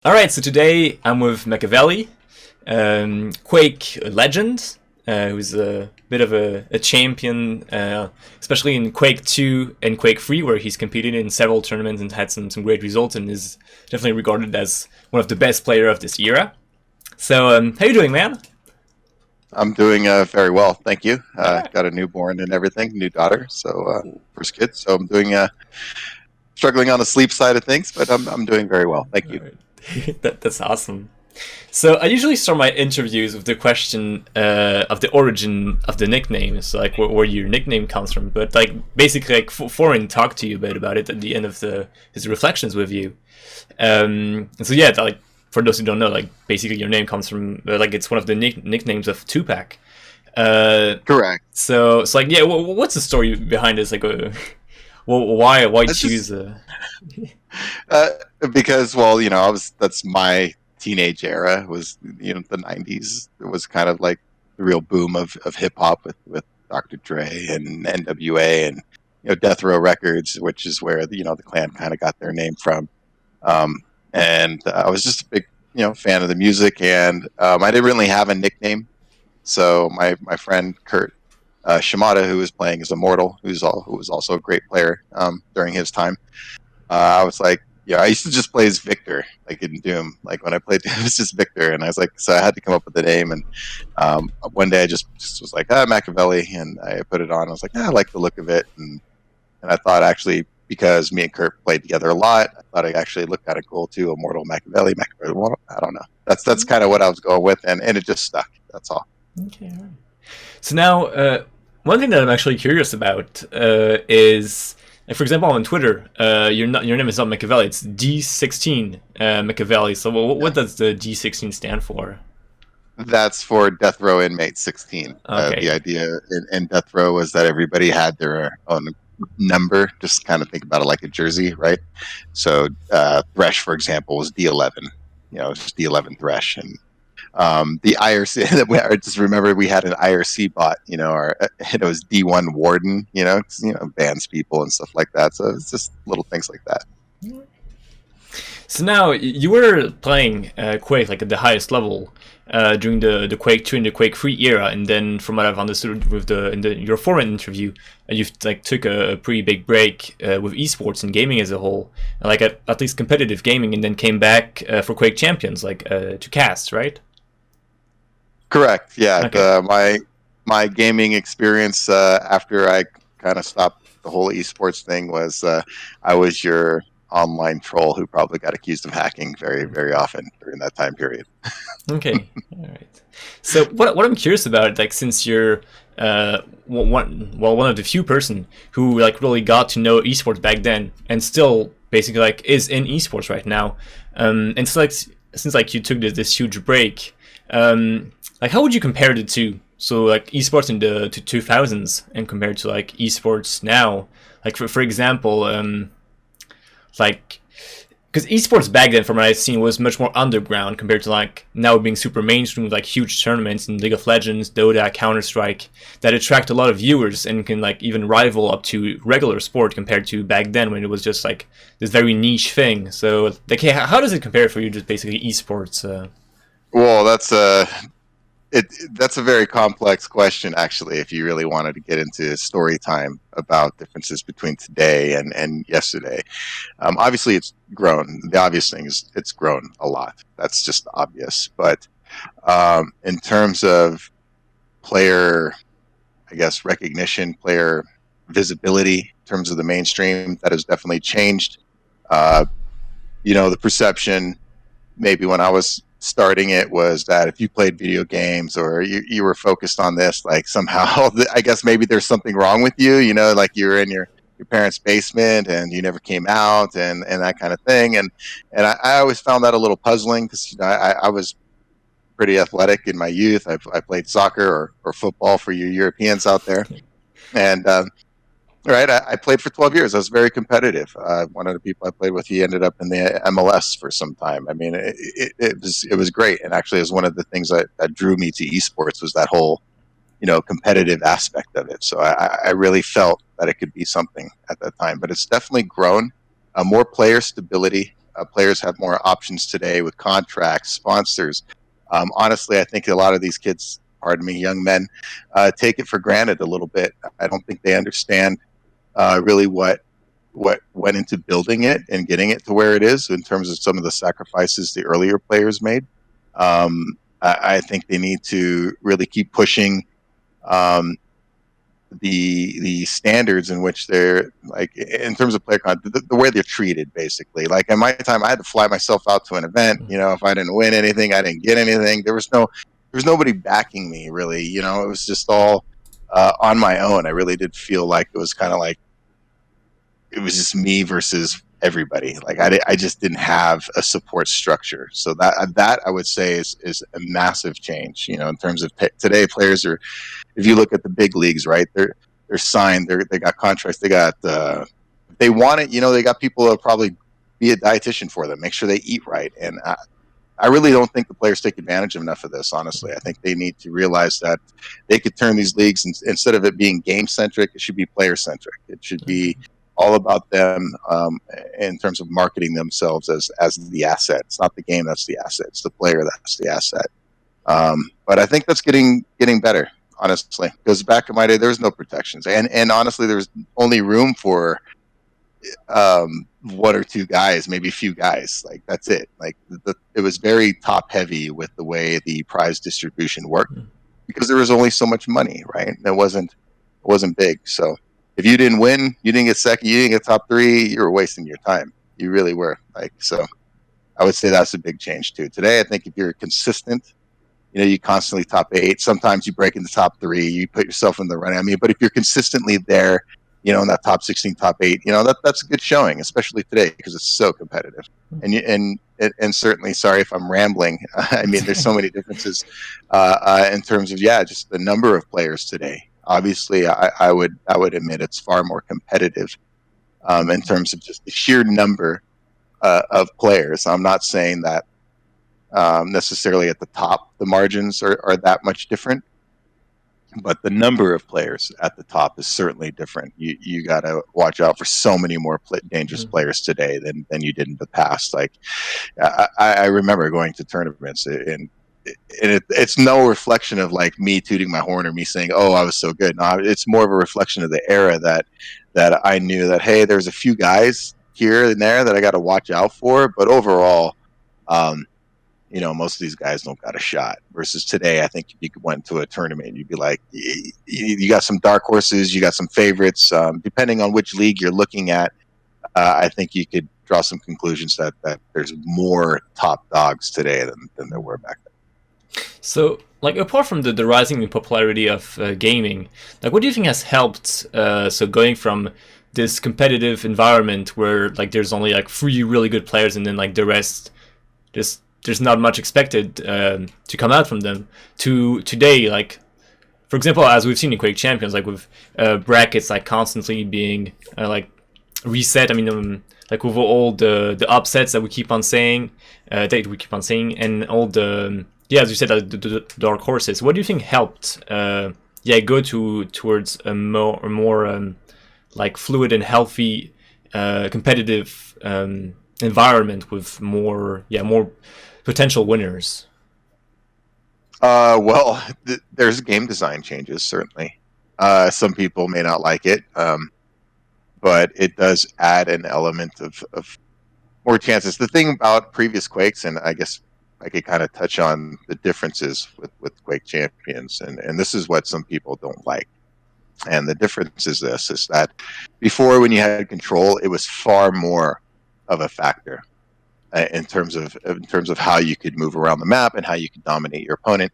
All right, so today I'm with Makaveli, Quake legend, who's a bit of a champion, especially in Quake 2 and Quake 3, where he's competed in several tournaments and had some great results, and is definitely regarded as one of the best player of this era. So, how you doing, man? I'm doing very well, thank you. All right. Got a newborn and everything, new daughter, so first kid. So I'm doing struggling on the sleep side of things, but I'm doing very well, thank All you. right. That's awesome. So I usually start my interviews with the question of the origin of the nickname, so like where your nickname comes from. But like basically, like Foreign talked to you a bit about it at the end of his reflections with you. And so yeah, like for those who don't know, like basically your name comes from like it's one of the nicknames of Tupac. Uh, Correct. so like yeah, what's the story behind this? Like, why That's choose? just uh, because, well, I was that's my teenage era was the '90s. It was kind of like the real boom of hip hop with Dr. Dre and NWA and Death Row Records, which is where the clan kind of got their name from. Um, and I was just a big fan of the music, and I didn't really have a nickname. So my friend Kurt Shimada, who was playing as Immortal, who was also a great player during his time, I was like, yeah, I used to just play as Victor, like in Doom. Like when I played, it was just Victor, and I was like, so I had to come up with a name. And one day I just was like, Makaveli, and I put it on. I was like, I like the look of it, and I thought actually because me and Kurt played together a lot, I thought it actually looked kind of cool too. Immortal Makaveli, I don't know. That's kind of what I was going with, and it just stuck. That's all. Okay, all right. So now, one thing that I'm actually curious about is, like, for example, on Twitter, your name is not Machiavelli; it's D16 Machiavelli. So, what Yeah. does the D16 stand for? That's for Death Row Inmate 16. The Okay, idea in Death Row was that everybody had their own number. Just kind of think about it like a jersey, right? So Thresh, for example, was D11. It's D11 Thresh, and the IRC. I just remember we had an IRC bot. It was D1 Warden. Bans people and stuff like that. So it's just little things like that. so now you were playing Quake like at the highest level during the Quake 2 and the Quake 3 era, and then from what I've understood with your foreign interview, you've like took a pretty big break with esports and gaming as a whole, like at least competitive gaming, and then came back for Quake Champions, like to cast, right? Correct. Yeah. Okay. My gaming experience after I kind of stopped the whole esports thing was I was your online troll who probably got accused of hacking very very often during that time period. Okay. All right. So what I'm curious about, like, since you're one of the few person who like really got to know esports back then, and still basically like is in esports right now, and so like since like you took this huge break, like how would you compare the two? So like esports in the 2000s and compared to like esports now, like for example, like because esports back then, from what I've seen, was much more underground compared to like now being super mainstream with like huge tournaments in League of Legends, Dota, Counter Strike that attract a lot of viewers and can like even rival up to regular sport compared to back then when it was just like this very niche thing. So like, hey, how does it compare for you? Just basically esports. Well, that's a very complex question, actually. If you really wanted to get into story time about differences between today and yesterday, obviously it's grown. The obvious thing is it's grown a lot. That's just obvious. But in terms of player, I guess, recognition, player visibility, in terms of the mainstream, that has definitely changed. Uh, the perception maybe when I was starting it was that if you played video games or you were focused on this, like somehow, I guess maybe there's something wrong with you, like you were in your parents' basement and you never came out and that kind of thing. And I always found that a little puzzling because, I was pretty athletic in my youth. I played soccer or football for you Europeans out there. And right, I played for 12 years. I was very competitive. One of the people I played with, he ended up in the MLS for some time. I mean, it was great, and actually, it was one of the things that drew me to esports was that whole competitive aspect of it. So I really felt that it could be something at that time. But it's definitely grown. More player stability. Players have more options today with contracts, sponsors. Honestly, I think a lot of these kids, pardon me, young men, take it for granted a little bit. I don't think they understand really what went into building it and getting it to where it is in terms of some of the sacrifices the earlier players made. I think they need to really keep pushing um, the standards in which they're like in terms of player content, the way they're treated basically. Like in my time, I had to fly myself out to an event. You know, if I didn't win anything, I didn't get anything. There was nobody backing me really. You know, it was just all on my own. I really did feel like it was kind of like it was just me versus everybody. Like I just didn't have a support structure. So that I would say is a massive change. You know, in terms of today, players are. If you look at the big leagues, right, they're signed, they got contracts, they got if they want it, you know, they got people that'll probably be a dietitian for them, make sure they eat right. And I really don't think the players take advantage of enough of this. Honestly, I think they need to realize that they could turn these leagues instead of it being game centric, it should be player centric. It should be all about them in terms of marketing themselves as the asset. It's not the game that's the asset; it's the player that's the asset. But I think that's getting better. Honestly, because back in my day, there was no protections, and honestly, there was only room for one or two guys, maybe a few guys. Like that's it. Like it was very top heavy with the way the prize distribution worked because there was only so much money, right? It wasn't big. So if you didn't win, you didn't get second, you didn't get top three, you were wasting your time. You really were. Like so, I would say that's a big change too. Today, I think if you're consistent. You know, you constantly top 8. Sometimes you break in the top 3. You put yourself in the running. I mean, but if you're consistently there, you know, in that top 16, top 8, you know, that's a good showing, especially today because it's so competitive. And certainly, sorry if I'm rambling. I mean, there's so many differences in terms of just the number of players today. Obviously, I would admit it's far more competitive in terms of just the sheer number of players. I'm not saying that. Necessarily at the top, the margins are that much different, but the number of players at the top is certainly different. You got to watch out for so many more dangerous players today than you did in the past. Like I remember going to tournaments and it's no reflection of like me tooting my horn or me saying, "Oh, I was so good." No, it's more of a reflection of the era that I knew that hey, there's a few guys here and there that I got to watch out for, but overall. You know, most of these guys don't got a shot. Versus today, I think if you went to a tournament, you'd be like, you got some dark horses, you got some favorites. Depending on which league you're looking at, I think you could draw some conclusions that there's more top dogs today than there were back then. So, like, apart from the rising in popularity of gaming, like, what do you think has helped? So, going from this competitive environment where like there's only like 3 really good players and then like the rest just there's not much expected to come out from them to today, like for example, as we've seen in Quake Champions, like with brackets like constantly being like reset. I mean, like with all the upsets that we keep on saying, and all the as you said, the dark horses. What do you think helped? Go towards a more like fluid and healthy competitive environment with more potential winners. Well, there's game design changes certainly. Some people may not like it, but it does add an element of more chances. The thing about previous Quakes, and I guess I could kind of touch on the differences with Quake Champions, and this is what some people don't like. And the difference is this: is that before, when you had control, it was far more of a factor in terms of how you could move around the map and how you could dominate your opponent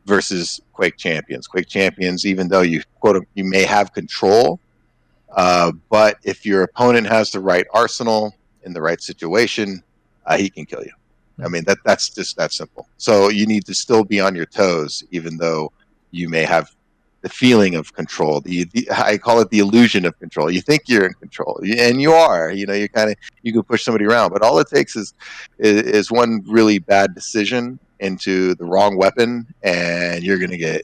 versus Quake Champions. Quake Champions, even though you may have control, but if your opponent has the right arsenal in the right situation, he can kill you. I mean, that's just that simple. So you need to still be on your toes, even though you may have the feeling of control. I call it the illusion of control. You think you're in control, and you are. You know, you can push somebody around, but all it takes is one really bad decision into the wrong weapon, and you're going to get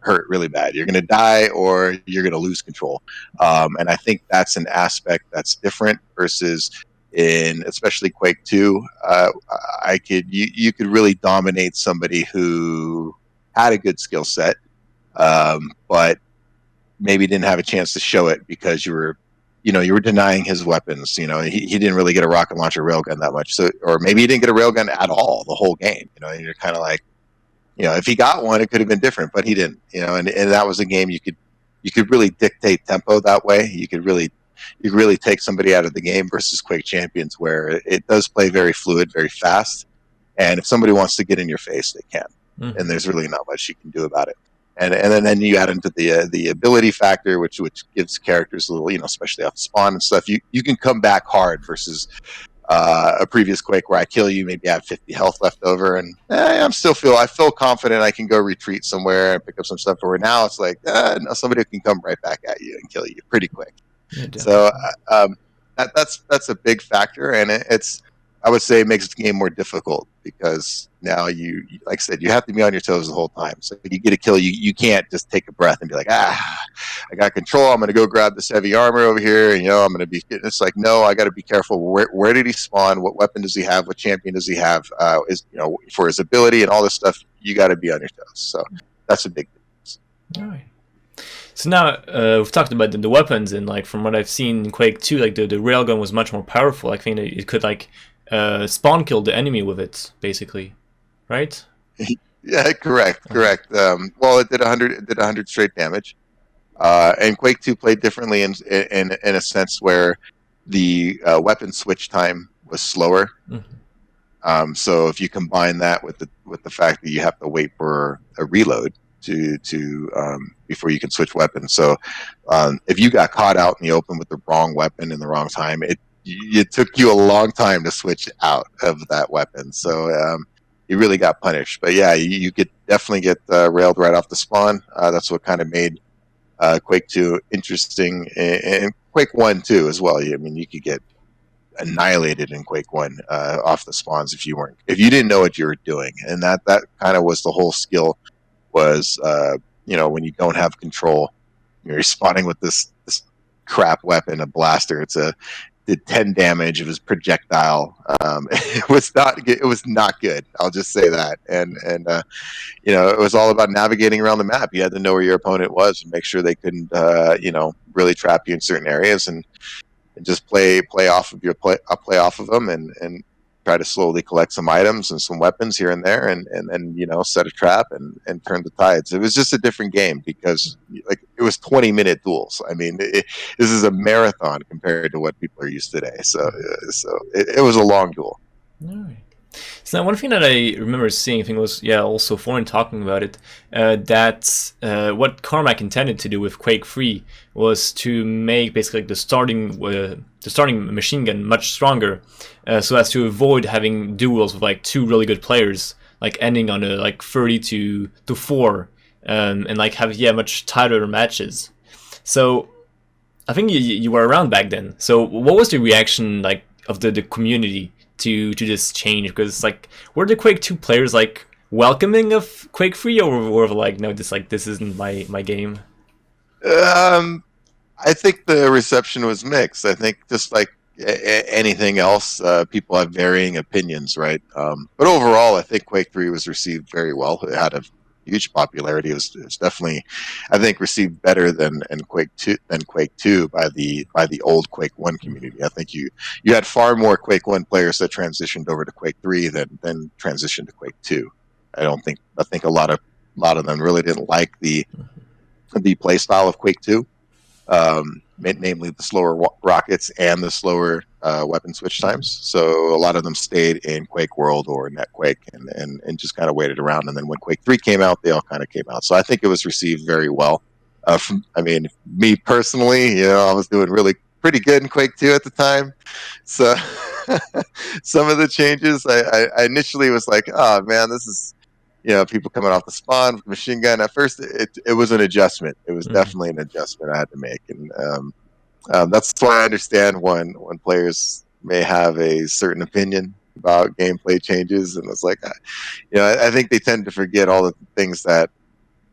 hurt really bad. You're going to die, or you're going to lose control. And I think that's an aspect that's different versus in especially Quake 2, you could really dominate somebody who had a good skill set, but maybe didn't have a chance to show it because you were denying his weapons. He didn't really get a rocket launcher railgun that much. So, or maybe he didn't get a railgun at all the whole game. And you're kind of like, if he got one, it could have been different, but he didn't. And that was a game you could really dictate tempo that way. You could really take somebody out of the game versus Quake Champions, where it does play very fluid, very fast. And if somebody wants to get in your face, they can. Mm-hmm. And there's really not much you can do about it. And then you add into the ability factor, which gives characters a little, especially off the spawn and stuff. You can come back hard versus a previous Quake where I kill you, maybe I have 50 health left over, and I feel confident I can go retreat somewhere and pick up some stuff. Where now it's like no, somebody can come right back at you and kill you pretty quick. Yeah, so that's a big factor, and I would say it makes the game more difficult because now you like I said, you have to be on your toes the whole time. So if you get a kill, you can't just take a breath and be like, I got control. I'm going to go grab this heavy armor over here, and I'm going to be. It's like, no, I got to be careful. Where did he spawn? What weapon does he have? What champion does he have? For his ability and all this stuff, you got to be on your toes. So that's a big difference. All right. So now we've talked about the weapons, and like from what I've seen in Quake 2, like the railgun was much more powerful. I think it could like spawn kill the enemy with it, basically, right? Yeah, correct. Well, it did 100 straight damage, and Quake 2 played differently in a sense where the weapon switch time was slower. Mm-hmm. So if you combine that with the fact that you have to wait for a reload to before you can switch weapons. So if you got caught out in the open with the wrong weapon in the wrong time, it took you a long time to switch out of that weapon. So you really got punished. But yeah, you could definitely get railed right off the spawn. That's what kind of made Quake 2 interesting, and Quake 1 too as well. You could get annihilated in Quake 1 off the spawns if you didn't know what you were doing, and that kind of was the whole skill. Was when you don't have control, you're spawning with this crap weapon, a blaster. Did 10 damage. It was projectile. It was not good. I'll just say that. And it was all about navigating around the map. You had to know where your opponent was and make sure they couldn't really trap you in certain areas, and just play off of them and try to slowly collect some items and some weapons here and there, and then set a trap and turn the tides. It was just a different game because it was 20-minute duels. This is a marathon compared to what people are used today. So it was a long duel. All right. So now one thing that I remember seeing, I think was also Foreign talking about it, that what Carmack intended to do with Quake 3 was to make basically like the starting machine gun much stronger, so as to avoid having duels with like two really good players, like ending on a 30 to 4, and like have much tighter matches. So I think you were around back then. So what was the reaction like of the community to this change? Because like, were the Quake 2 players like welcoming of Quake 3, or were like, no, this isn't my game? I think the reception was mixed. I think just like anything else, people have varying opinions, right? But overall, I think Quake 3 was received very well. It had a huge popularity. It was definitely, I think, received better than Quake 2 by the old Quake 1 community. I think you had far more Quake 1 players that transitioned over to Quake 3 than transitioned to Quake 2. I think a lot of them really didn't like the play style of Quake 2. Namely the slower rockets and the slower weapon switch times. So a lot of them stayed in Quake World or NetQuake and just kind of waited around. And then when Quake 3 came out, they all kind of came out. So I think it was received very well. Me personally, I was doing pretty good in Quake 2 at the time. So some of the changes, I initially was like, oh man, this is, people coming off the spawn with machine gun. At first, it was an adjustment. It was definitely an adjustment I had to make, and that's why I understand when players may have a certain opinion about gameplay changes, and it's like, I think they tend to forget all the things that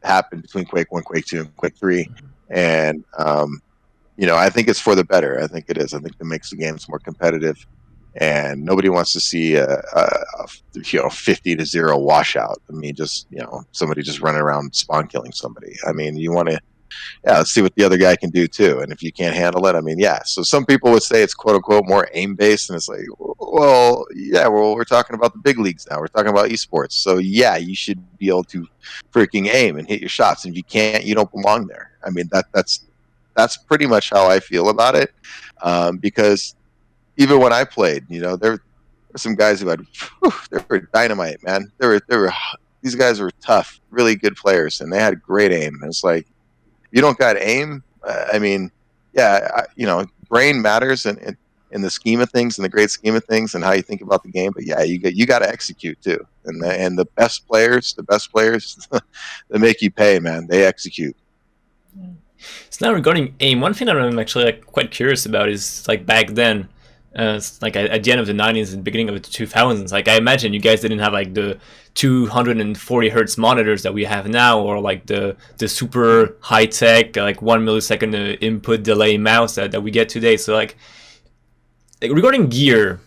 happened between Quake 1, Quake 2, and Quake 3, and I think it's for the better. I think it is. I think it makes the games more competitive. and nobody wants to see a 50-0 washout. I mean, just somebody just running around spawn killing somebody. I mean, you want to let's see what the other guy can do too. And if you can't handle it, I mean, yeah. So some people would say it's quote unquote more aim based, and it's like, well, yeah, well, we're talking about the big leagues now. We're talking about esports. So yeah, you should be able to freaking aim and hit your shots. And if you can't, you don't belong there. I mean, that's pretty much how I feel about it. Because even when I played, there were some guys who they were dynamite, man. These guys were tough, really good players, and they had great aim. And it's like, you don't got aim. I mean, yeah, brain matters in the scheme of things, in the great scheme of things, and how you think about the game. But yeah, you got to execute too. And the best players that make you pay, man, they execute. So now regarding aim, one thing that I'm actually like quite curious about is like back then, like at the end of the 90s and beginning of the 2000s, like I imagine you guys didn't have like the 240 hertz monitors that we have now, or like the super high tech like 1 millisecond input delay mouse that we get today. So like regarding gear,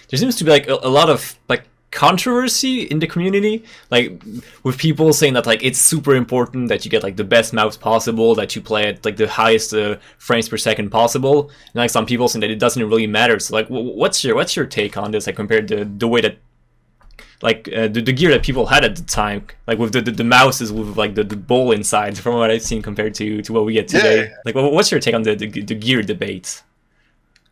there seems to be like a lot of like controversy in the community, like with people saying that like it's super important that you get like the best mouse possible, that you play at like the highest frames per second possible, and like some people saying that it doesn't really matter. So like what's your take on this, like compared to the way that like the gear that people had at the time, like with the mouses with like the bowl inside, from what I've seen compared to what we get today? Yeah. Like what's your take on the gear debate?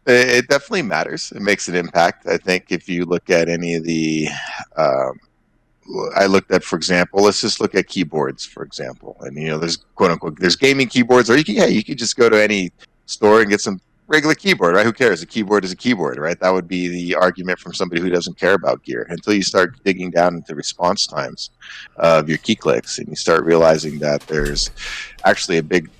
It definitely matters. It makes an impact. I think if you look at any of the, I looked at, for example, let's just look at keyboards, for example. And there's quote unquote, there's gaming keyboards, or you could just go to any store and get some regular keyboard, right? Who cares? A keyboard is a keyboard, right? That would be the argument from somebody who doesn't care about gear, until you start digging down into response times of your key clicks, and you start realizing that there's actually a big,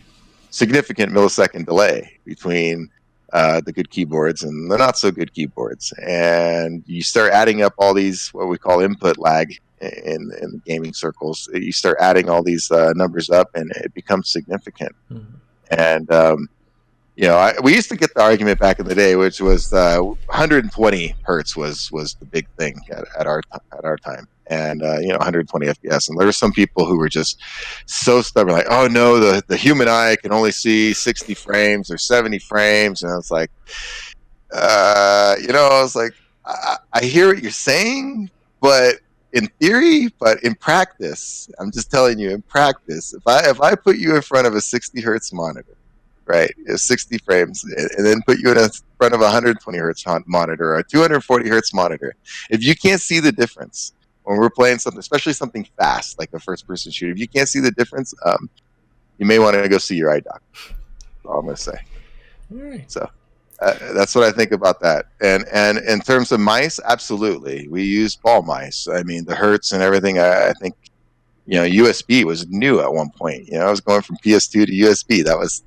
significant millisecond delay between the good keyboards and the not so good keyboards, and you start adding up all these what we call input lag in the gaming circles. You start adding all these numbers up, and it becomes significant. Mm-hmm. And we used to get the argument back in the day, which was 120 hertz was the big thing at our time, and 120 FPS. And there were some people who were just so stubborn, like, oh no, the human eye can only see 60 frames or 70 frames, and I was like, I hear what you're saying, but in theory, but in practice, I'm just telling you, in practice, if I put you in front of a 60 hertz monitor, right, 60 frames, and then put you in front of a 120 hertz monitor or a 240 hertz monitor, if you can't see the difference when we're playing something, especially something fast like a first-person shooter, if you can't see the difference, you may want to go see your eye doctor. That's all I'm going to say. Right. So that's what I think about that. And in terms of mice, absolutely, we use ball mice. I mean, the hertz and everything. I think USB was new at one point. I was going from PS2 to USB. That was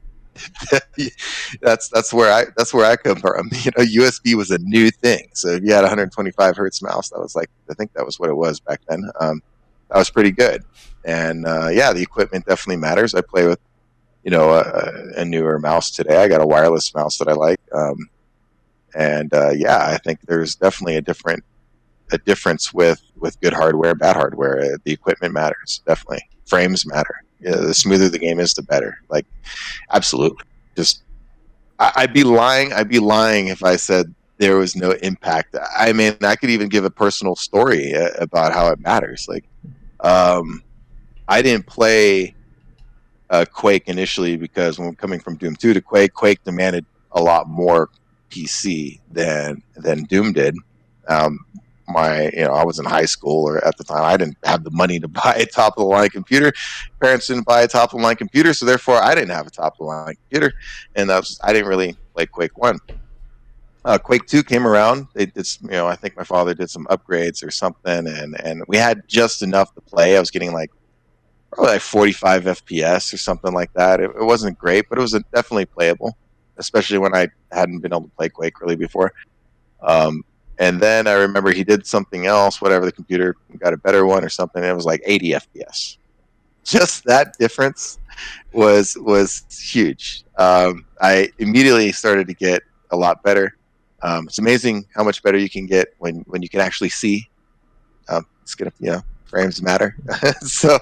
that's where I come from. USB was a new thing. So if you had a 125 hertz mouse, that was like, I think that was what it was back then. That was pretty good. And the equipment definitely matters. I play with a newer mouse today. I got a wireless mouse that I like. I think there's definitely a difference with good hardware and bad hardware. The equipment matters, definitely. Frames matter. The smoother the game is, the better. Like, absolutely. Just, I'd be lying if I said there was no impact. I mean, I could even give a personal story about how it matters. Like, I didn't play Quake initially because when coming from Doom 2 to Quake demanded a lot more PC than Doom did. I was in high school, or at the time I didn't have the money to buy a top of the line computer. Parents didn't buy a top of the line computer, so therefore I didn't have a top of the line computer, and I didn't really play Quake 1. Quake 2 came around. They did, I think my father did some upgrades or something, and we had just enough to play. I was getting probably like 45 FPS or something like that. It wasn't great, but it was definitely playable, especially when I hadn't been able to play Quake really before. And then I remember he did something else, whatever, the computer got a better one or something. It was like 80 FPS. Just that difference was huge. I immediately started to get a lot better. It's amazing how much better you can get when you can actually see. It's gonna, frames matter. So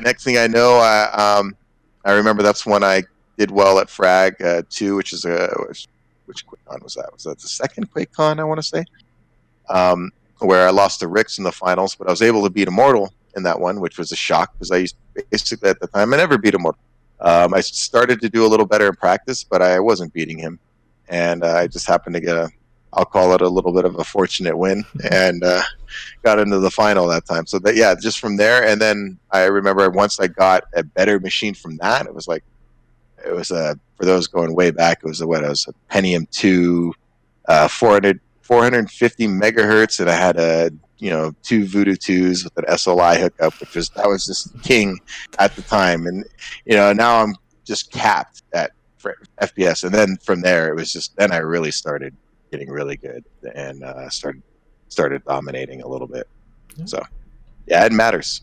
next thing I know, I remember that's when I did well at Frag 2, which QuakeCon was that? Was that the second QuakeCon, I want to say? Where I lost to Rix in the finals, but I was able to beat Immortal in that one, which was a shock because I used basically at the time I never beat Immortal. I started to do a little better in practice, but I wasn't beating him, and I just happened to get I'll call it a little bit of a fortunate win, and got into the final that time. So that, yeah, just from there, and then I remember once I got a better machine from that, it was for those going way back, it was a Pentium 2, 450 megahertz, and I had two Voodoo 2s with an SLI hookup, that was just king at the time. And now I'm just capped at FPS, and then from there it was just, then I really started getting really good and started dominating a little bit. So yeah, it matters.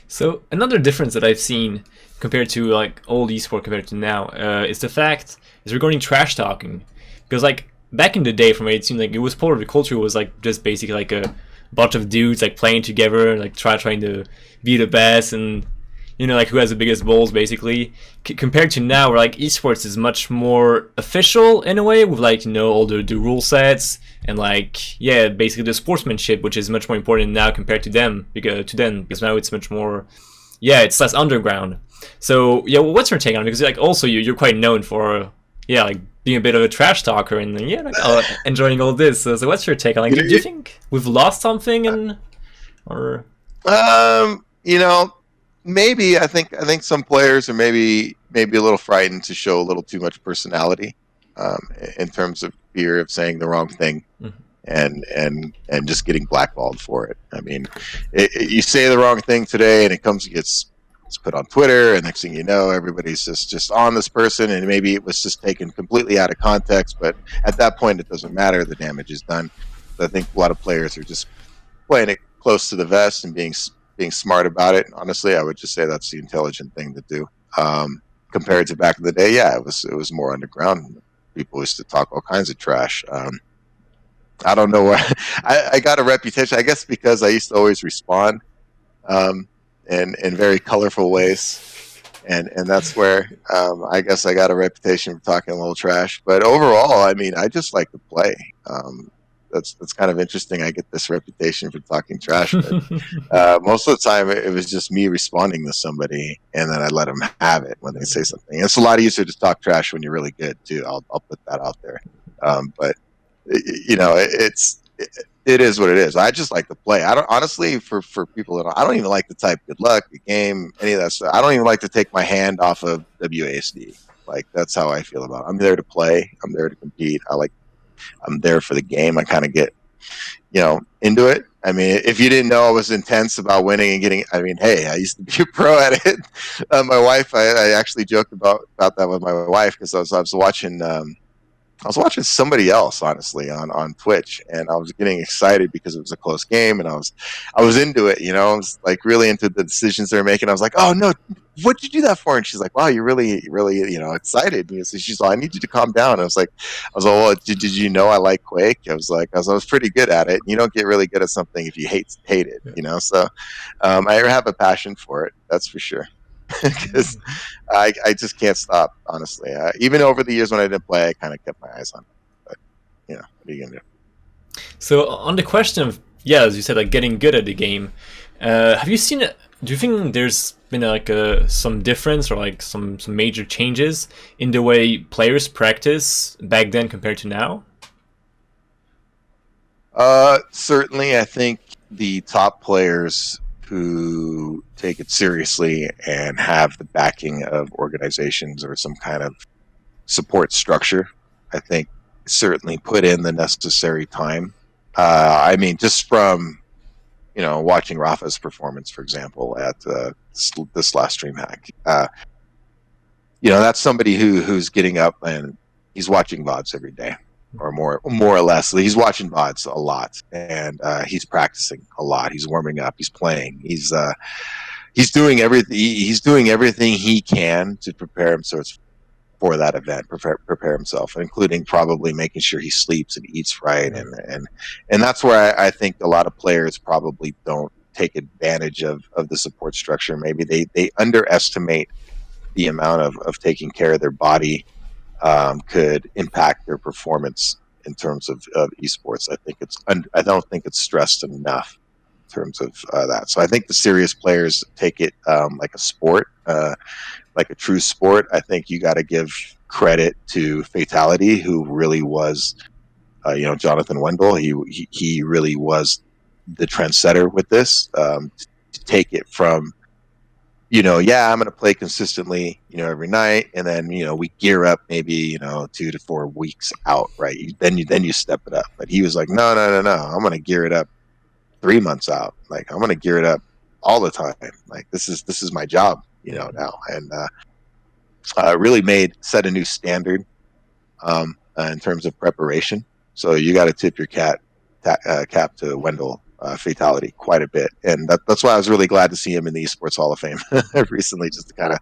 So another difference that I've seen compared to like old esport compared to now is the fact is regarding trash talking, because like back in the day, for me, it seemed like it was part of the culture. Was like just basically like a bunch of dudes like playing together, like trying to be the best, and like who has the biggest balls, basically. Compared to now, where like esports is much more official in a way, with like all the rule sets and like basically the sportsmanship, which is much more important now compared to them, because now it's much more it's less underground. So what's your take on it? Because like also you're quite known for like being a bit of a trash talker and enjoying all this. So what's your take on do you think we've lost something or maybe I think some players are maybe a little frightened to show a little too much personality in terms of fear of saying the wrong thing. And just getting blackballed for it. I mean, you say the wrong thing today, and it gets put on Twitter, and next thing you know, everybody's just on this person, and maybe it was just taken completely out of context. But at that point, it doesn't matter; the damage is done. So I think a lot of players are just playing it close to the vest and being smart about it. Honestly, I would just say that's the intelligent thing to do. Compared to back in the day, it was more underground. People used to talk all kinds of trash. I don't know where I got a reputation, I guess, because I used to always respond in very colorful ways, and that's where I guess I got a reputation for talking a little trash. But overall, I mean, I just like to play. That's kind of interesting. I get this reputation for talking trash, but most of the time it was just me responding to somebody, and then I let them have it when they say something. And it's a lot easier to talk trash when you're really good too. I'll put that out there. But it is what it is. I just like to play. I don't, honestly, for people that I don't even like to type good luck, good game, any of that stuff. I don't even like to take my hand off of WASD. Like, that's how I feel about it. I'm there to play. I'm there to compete. I'm there for the game. I kind of get, into it. I mean, if you didn't know I was intense about winning and getting, I mean, hey, I used to be a pro at it. My wife, I actually joked about that with my wife, because I was watching somebody else, honestly, on Twitch, and I was getting excited because it was a close game, and I was into it, I was like really into the decisions they were making. I was like, oh no, what'd you do that for? And she's like, wow, you're really, really, excited. And so she's like, I need you to calm down. And I was like, well, did you know I like Quake? I was pretty good at it. You don't get really good at something if you hate it, So I have a passion for it, that's for sure. Because I just can't stop, honestly. Even over the years when I didn't play, I kind of kept my eyes on it. But, what are you going to do? So on the question of, as you said, like getting good at the game, have you seen it? Do you think there's been like some difference or like some major changes in the way players practice back then compared to now? Certainly, I think the top players who take it seriously and have the backing of organizations or some kind of support structure, I think certainly put in the necessary time. I mean, just from watching Rapha's performance, for example, at this last stream hack, that's somebody who's getting up and he's watching VODs every day, or more or less. He's watching VODs a lot, and he's practicing a lot. He's warming up. He's playing. He's doing everything. He's doing everything he can to prepare himself for that event, prepare himself, including probably making sure he sleeps and eats right, and that's where I think a lot of players probably don't take advantage of the support structure. Maybe they underestimate the amount of taking care of their body could impact their performance in terms of esports. I don't think it's stressed enough in terms of that. So I think the serious players take it like a sport, like a true sport. I think you got to give credit to Fatality, who really was, Jonathan Wendell. He really was the trendsetter with this, to take it from, I'm going to play consistently, every night, and then we gear up maybe 2 to 4 weeks out, right? Then you step it up. But he was like, no, I'm going to gear it up 3 months out. Like, I'm going to gear it up all the time. Like, this is my job, now, and really set a new standard in terms of preparation. So you got to tip your cap to Wendell Fatality quite a bit, and that's why I was really glad to see him in the Esports Hall of Fame recently, just to kind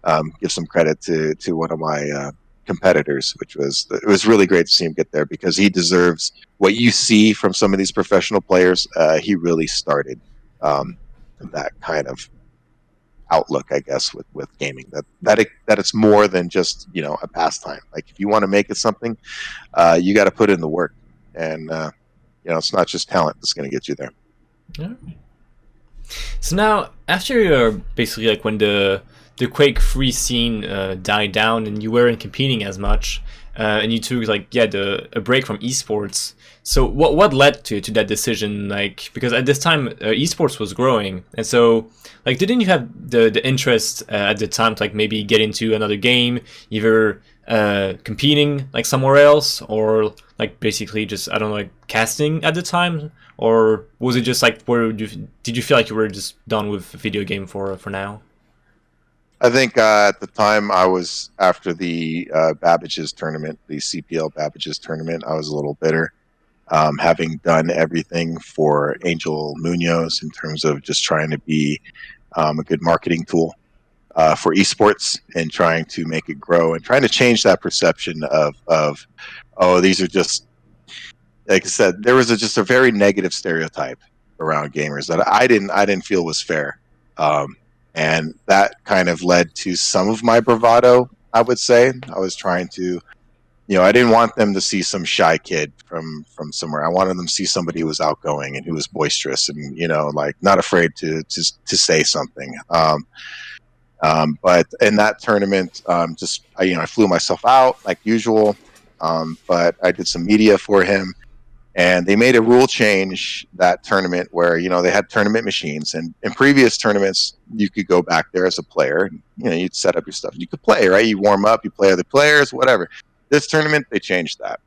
of give some credit to one of my competitors, it was really great to see him get there, because he deserves what you see from some of these professional players. He really started that kind of outlook, I guess, with gaming, that it's more than just a pastime. Like, if you want to make it something, you got to put in the work, and it's not just talent that's going to get you there. Yeah. So now, after you're basically like when the Quake free scene died down and you weren't competing as much, and you took a break from esports. So what led to that decision? Like, because at this time esports was growing, and so like, didn't you have the interest at the time to like maybe get into another game, either competing like somewhere else, or like basically just, I don't know, like casting at the time, or was it just like did you feel like you were just done with video game for now? I think at the time, I was after the Babbage's tournament, the CPL Babbage's tournament. I was a little bitter, having done everything for Angel Munoz in terms of just trying to be a good marketing tool for esports, and trying to make it grow, and trying to change that perception of these are just, like I said, there was just a very negative stereotype around gamers that I didn't feel was fair. And that kind of led to some of my bravado, I would say. I was trying to, I didn't want them to see some shy kid from somewhere. I wanted them to see somebody who was outgoing and who was boisterous, and like not afraid to say something. But in that tournament, I flew myself out like usual, but I did some media for him. And they made a rule change that tournament where, they had tournament machines. And in previous tournaments, you could go back there as a player. And, you'd set up your stuff. You could play, right? You warm up, you play other players, whatever. This tournament, they changed that.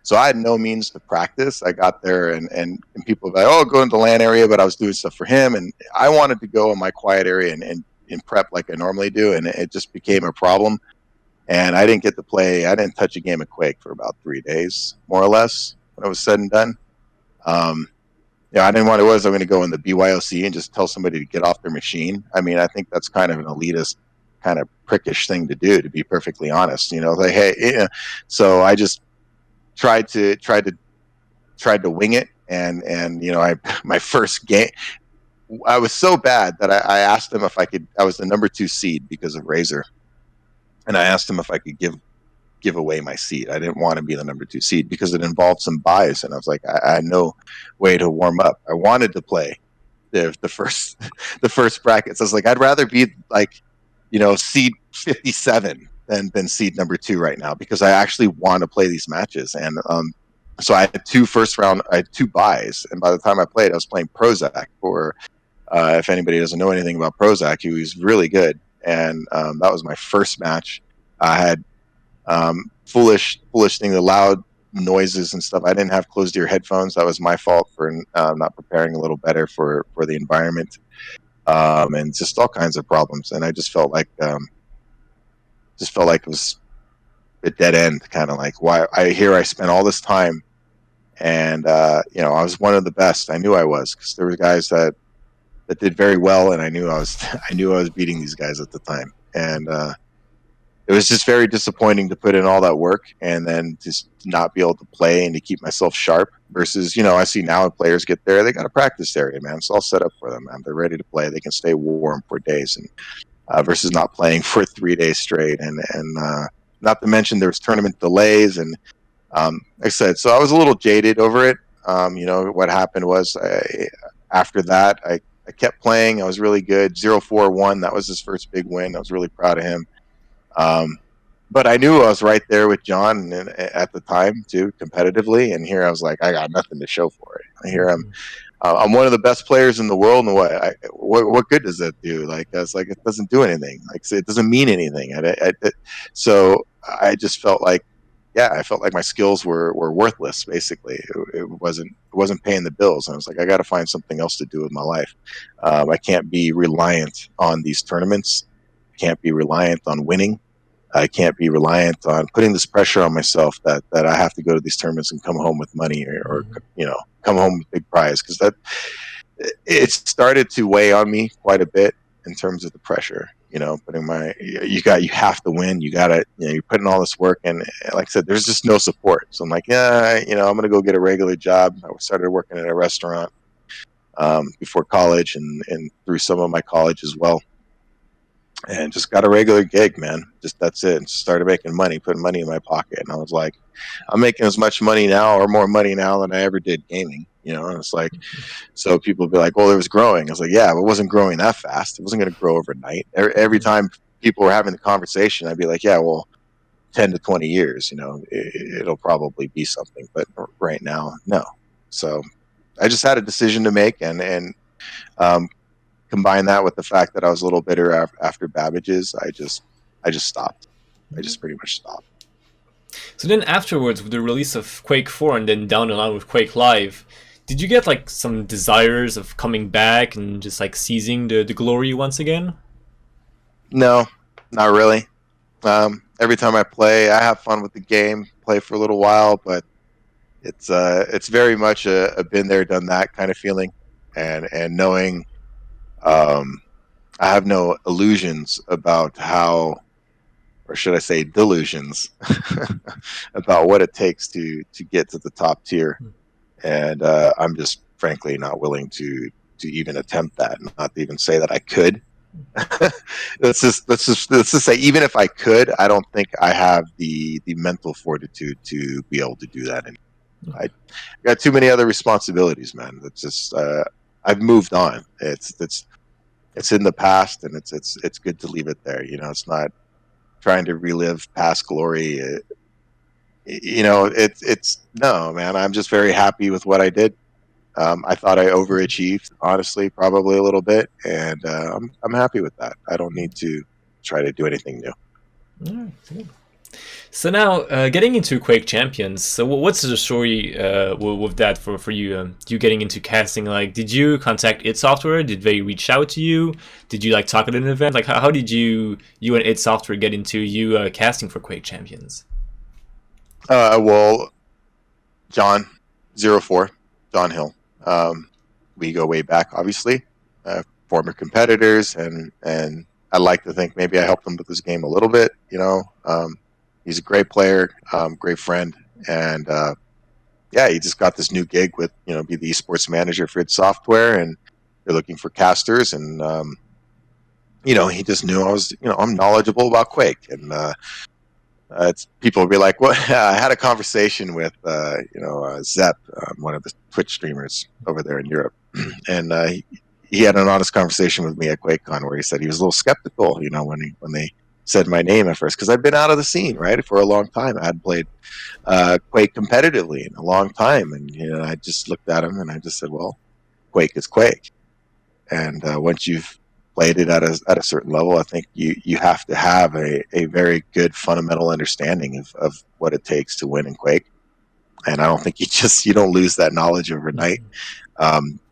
So I had no means to practice. I got there, and people were like, go into the LAN area. But I was doing stuff for him. And I wanted to go in my quiet area and prep like I normally do. And it just became a problem. And I didn't get to play. I didn't touch a game of Quake for about 3 days, more or less, when it was said and done. I didn't want to. I'm going to go in the BYOC and just tell somebody to get off their machine. I mean, I think that's kind of an elitist, kind of prickish thing to do, to be perfectly honest. Like, hey, yeah. So I just tried to wing it, and my first game, I was so bad that I asked him if I could. I was the number 2 seed because of Razor, and I asked him if I could give away my seed. I didn't want to be the number 2 seed because it involved some buys, and I was like, I had no way to warm up. I wanted to play the first the first brackets. I was like, I'd rather be like, seed 57 than seed number 2 right now, because I actually want to play these matches. And so I had 2 buys, and by the time I played, I was playing Prozac. For if anybody doesn't know anything about Prozac, he was really good, and that was my first match. I had foolish thing, the loud noises and stuff. I didn't have closed ear headphones. That was my fault for not preparing a little better for the environment, and just all kinds of problems. And I just felt like it was a dead end, kind of like, why I spent all this time, and I was one of the best. I knew I was, because there were guys that did very well, and I knew I was beating these guys at the time. And it was just very disappointing to put in all that work and then just not be able to play and to keep myself sharp. Versus, I see now when players get there, they got a practice area, man. It's all set up for them, man. They're ready to play. They can stay warm for days, and versus not playing for 3 days straight, and not to mention there was tournament delays, and like I said, so I was a little jaded over it. What happened was after that, I kept playing. I was really good. 0-4-1. That was his first big win. I was really proud of him. But I knew I was right there with John at the time too, competitively. And here I was like, I got nothing to show for it. Here I'm one of the best players in the world, and what good does that do? Like, I was like, it doesn't do anything. Like, it doesn't mean anything. So I just felt like, I felt like my skills were worthless. Basically, it wasn't paying the bills. And I was like, I got to find something else to do with my life. I can't be reliant on these tournaments. I can't be reliant on winning. I can't be reliant on putting this pressure on myself that I have to go to these tournaments and come home with money or come home with big prize, because that it started to weigh on me quite a bit in terms of the pressure. Putting you have to win. You got to, you're putting all this work, and like I said, there's just no support. So I'm like, I'm going to go get a regular job. I started working at a restaurant before college and through some of my college as well. And just got a regular gig, man. Just that's it. And started making money, putting money in my pocket. And I was like, I'm making as much money now or more money now than I ever did gaming. And it's like, so people would be like, well, it was growing. I was like, yeah, but it wasn't growing that fast. It wasn't going to grow overnight. Every time people were having the conversation, I'd be like, yeah, well, 10 to 20 years, it'll probably be something. But right now, no. So I just had a decision to make, and combine that with the fact that I was a little bitter after Babbage's, I just stopped. I just pretty much stopped. So then afterwards, with the release of Quake 4 and then down the line with Quake Live, did you get like some desires of coming back and just like seizing the glory once again? No, not really. Every time I play, I have fun with the game, play for a little while, but it's very much a been there, done that kind of feeling, and knowing I have no illusions about how, or should I say delusions, about what it takes to get to the top tier. And I'm just frankly not willing to even attempt that, not to even say that I could. let's just say, even if I could, I don't think I have the mental fortitude to be able to do that anymore. I got too many other responsibilities, man. It's just I've moved on. It's in the past, and it's good to leave it there. It's not trying to relive past glory. It's no, man. I'm just very happy with what I did. I thought I overachieved, honestly, probably a little bit, and I'm happy with that. I don't need to try to do anything new. All right, good. So now, getting into Quake Champions. So what's the story with that for you? You getting into casting? Like, did you contact id Software? Did they reach out to you? Did you like talk at an event? Like, how did you and id Software get into you casting for Quake Champions? Well, John 04, John Hill. We go way back, obviously, former competitors, and I like to think maybe I helped him with this game a little bit. He's a great player, great friend, and he just got this new gig with be the esports manager for id Software, and they're looking for casters, and he just knew I was I'm knowledgeable about Quake, and people will be like, well, I had a conversation with Zepp, one of the Twitch streamers over there in Europe, and he had an honest conversation with me at QuakeCon where he said he was a little skeptical, when they said my name at first, because I'd been out of the scene, right, for a long time. I hadn't played Quake competitively in a long time, and I just looked at him and I just said, well, Quake is Quake, and once you've played it at a certain level, I think you have to have a very good fundamental understanding of what it takes to win in Quake, and I don't think you don't lose that knowledge overnight.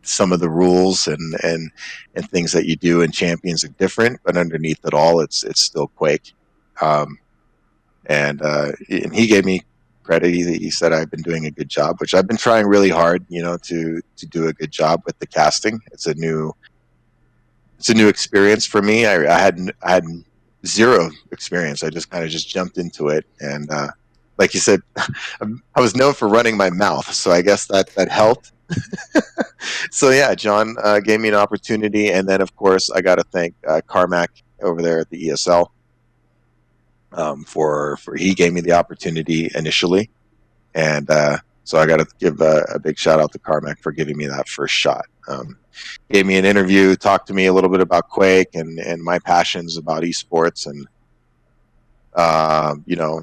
Some of the rules and things that you do in Champions are different, but underneath it all, it's still Quake. And he gave me credit. He said I've been doing a good job, which I've been trying really hard, to do a good job with the casting. It's a new experience for me. I hadn't zero experience. I just kind of just jumped into it, and like you said, I was known for running my mouth, so I guess that helped. So yeah, John gave me an opportunity, and then of course I got to thank Carmack over there at the ESL for he gave me the opportunity initially, and so I got to give a big shout out to Carmack for giving me that first shot. Gave me an interview, talked to me a little bit about Quake and my passions about esports, and you know,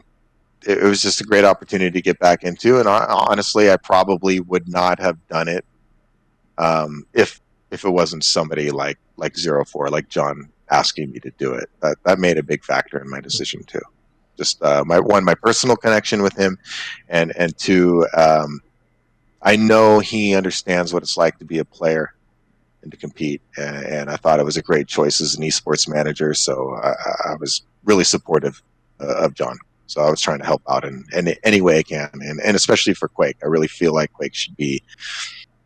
it was just a great opportunity to get back into. And honestly, I probably would not have done it if it wasn't somebody like 04, like John asking me to do it. That made a big factor in my decision too. Just my personal connection with him, and two, I know he understands what it's like to be a player and to compete, and I thought it was a great choice as an esports manager. So I was really supportive of John. So I was trying to help out in any way I can, and especially for Quake. I really feel like Quake should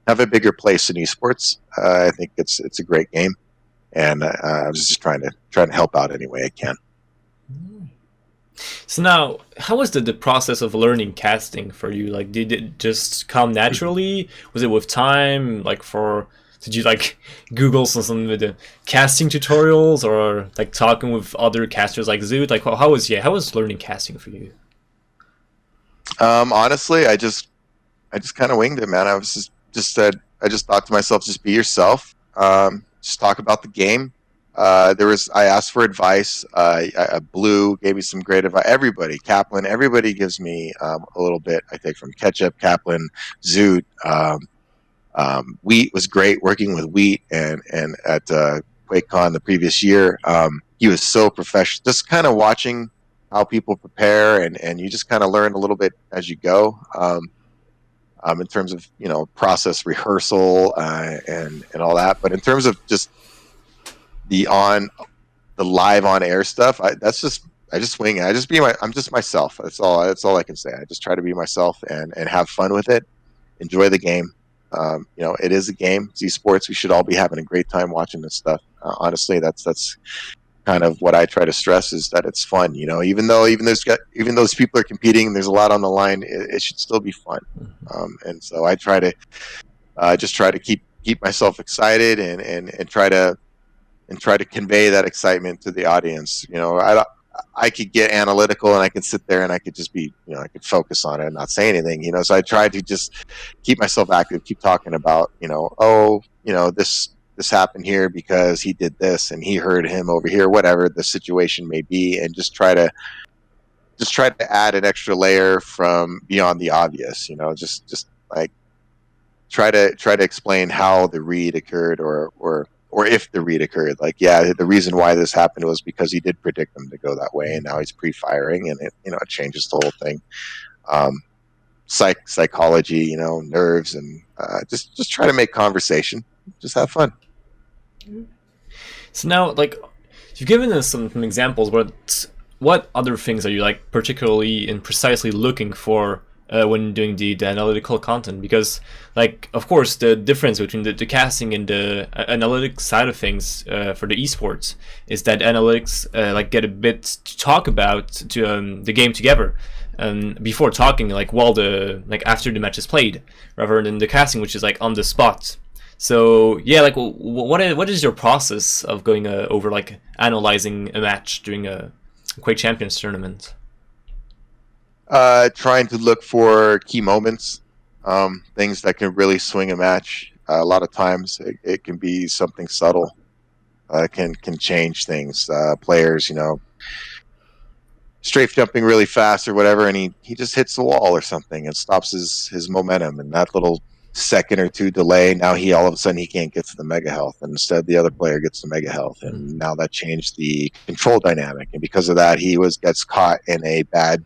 have a bigger place in esports. I think it's a great game, and I was just trying to help out any way I can. So now, how was the process of learning casting for you? Like, did it just come naturally? Was it with time? Did you like Google some of the casting tutorials, or like talking with other casters like Zoot? Like, how was learning casting for you? Honestly, I just kind of winged it, man. I was just said, I just thought to myself, just be yourself. Just talk about the game. I asked for advice. Blue gave me some great advice. Everybody, Kaplan, everybody gives me a little bit. I take from Ketchup, Kaplan, Zoot. Wheat was great working with Wheat and at QuakeCon the previous year. He was so professional. Just kind of watching how people prepare, and you just kind of learn a little bit as you go. In terms of process rehearsal and all that, but in terms of just the live on air stuff, I just wing it. I'm just myself. That's all I can say. I just try to be myself and have fun with it. Enjoy the game. It is a game. It's esports. We should all be having a great time watching this stuff. Honestly, that's kind of what I try to stress, is that it's fun. Even those people are competing, there's a lot on the line. It should still be fun. And so I try to just try to keep myself excited and try to convey that excitement to the audience. I could get analytical and I could sit there and I could just be, I could focus on it and not say anything. So I try to just keep myself active, keep talking about, this happened here because he did this and he heard him over here, whatever the situation may be, and just try to add an extra layer from beyond the obvious. Just like try to explain how the read occurred, or if the read occurred. Like, yeah, the reason why this happened was because he did predict them to go that way, and now he's pre-firing, and it changes the whole thing. Psychology, nerves, and just try to make conversation. Just have fun. So now, like, you've given us some examples, but what other things are you like particularly and precisely looking for when doing the analytical content? Because, like, of course, the difference between the casting and the analytics side of things for the esports is that analytics like get a bit to talk about the game together before talking, like after the match is played, rather than the casting, which is like on the spot. So yeah, like, what is your process of going over like analyzing a match during a Quake Champions tournament? Trying to look for key moments, things that can really swing a match. A lot of times it can be something subtle, can change things. Players, strafe jumping really fast or whatever, and he just hits the wall or something and stops his momentum, and that little second or two delay, now he all of a sudden he can't get to the mega health, and instead the other player gets the mega health, and now that changed the control dynamic, and because of that he gets caught in a bad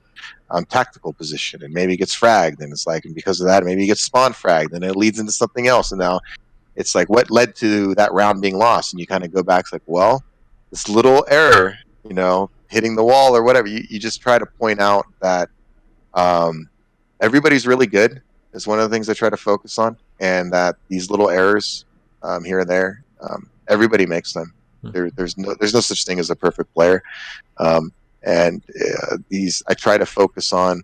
tactical position, and maybe gets fragged, and it's like, and because of that maybe he gets spawn fragged, and it leads into something else, and now it's like, what led to that round being lost? And you kind of go back, it's like, well, this little error, hitting the wall or whatever, you just try to point out that everybody's really good is one of the things I try to focus on, and that these little errors here and there, everybody makes them, There's no such thing as a perfect player. And I try to focus on,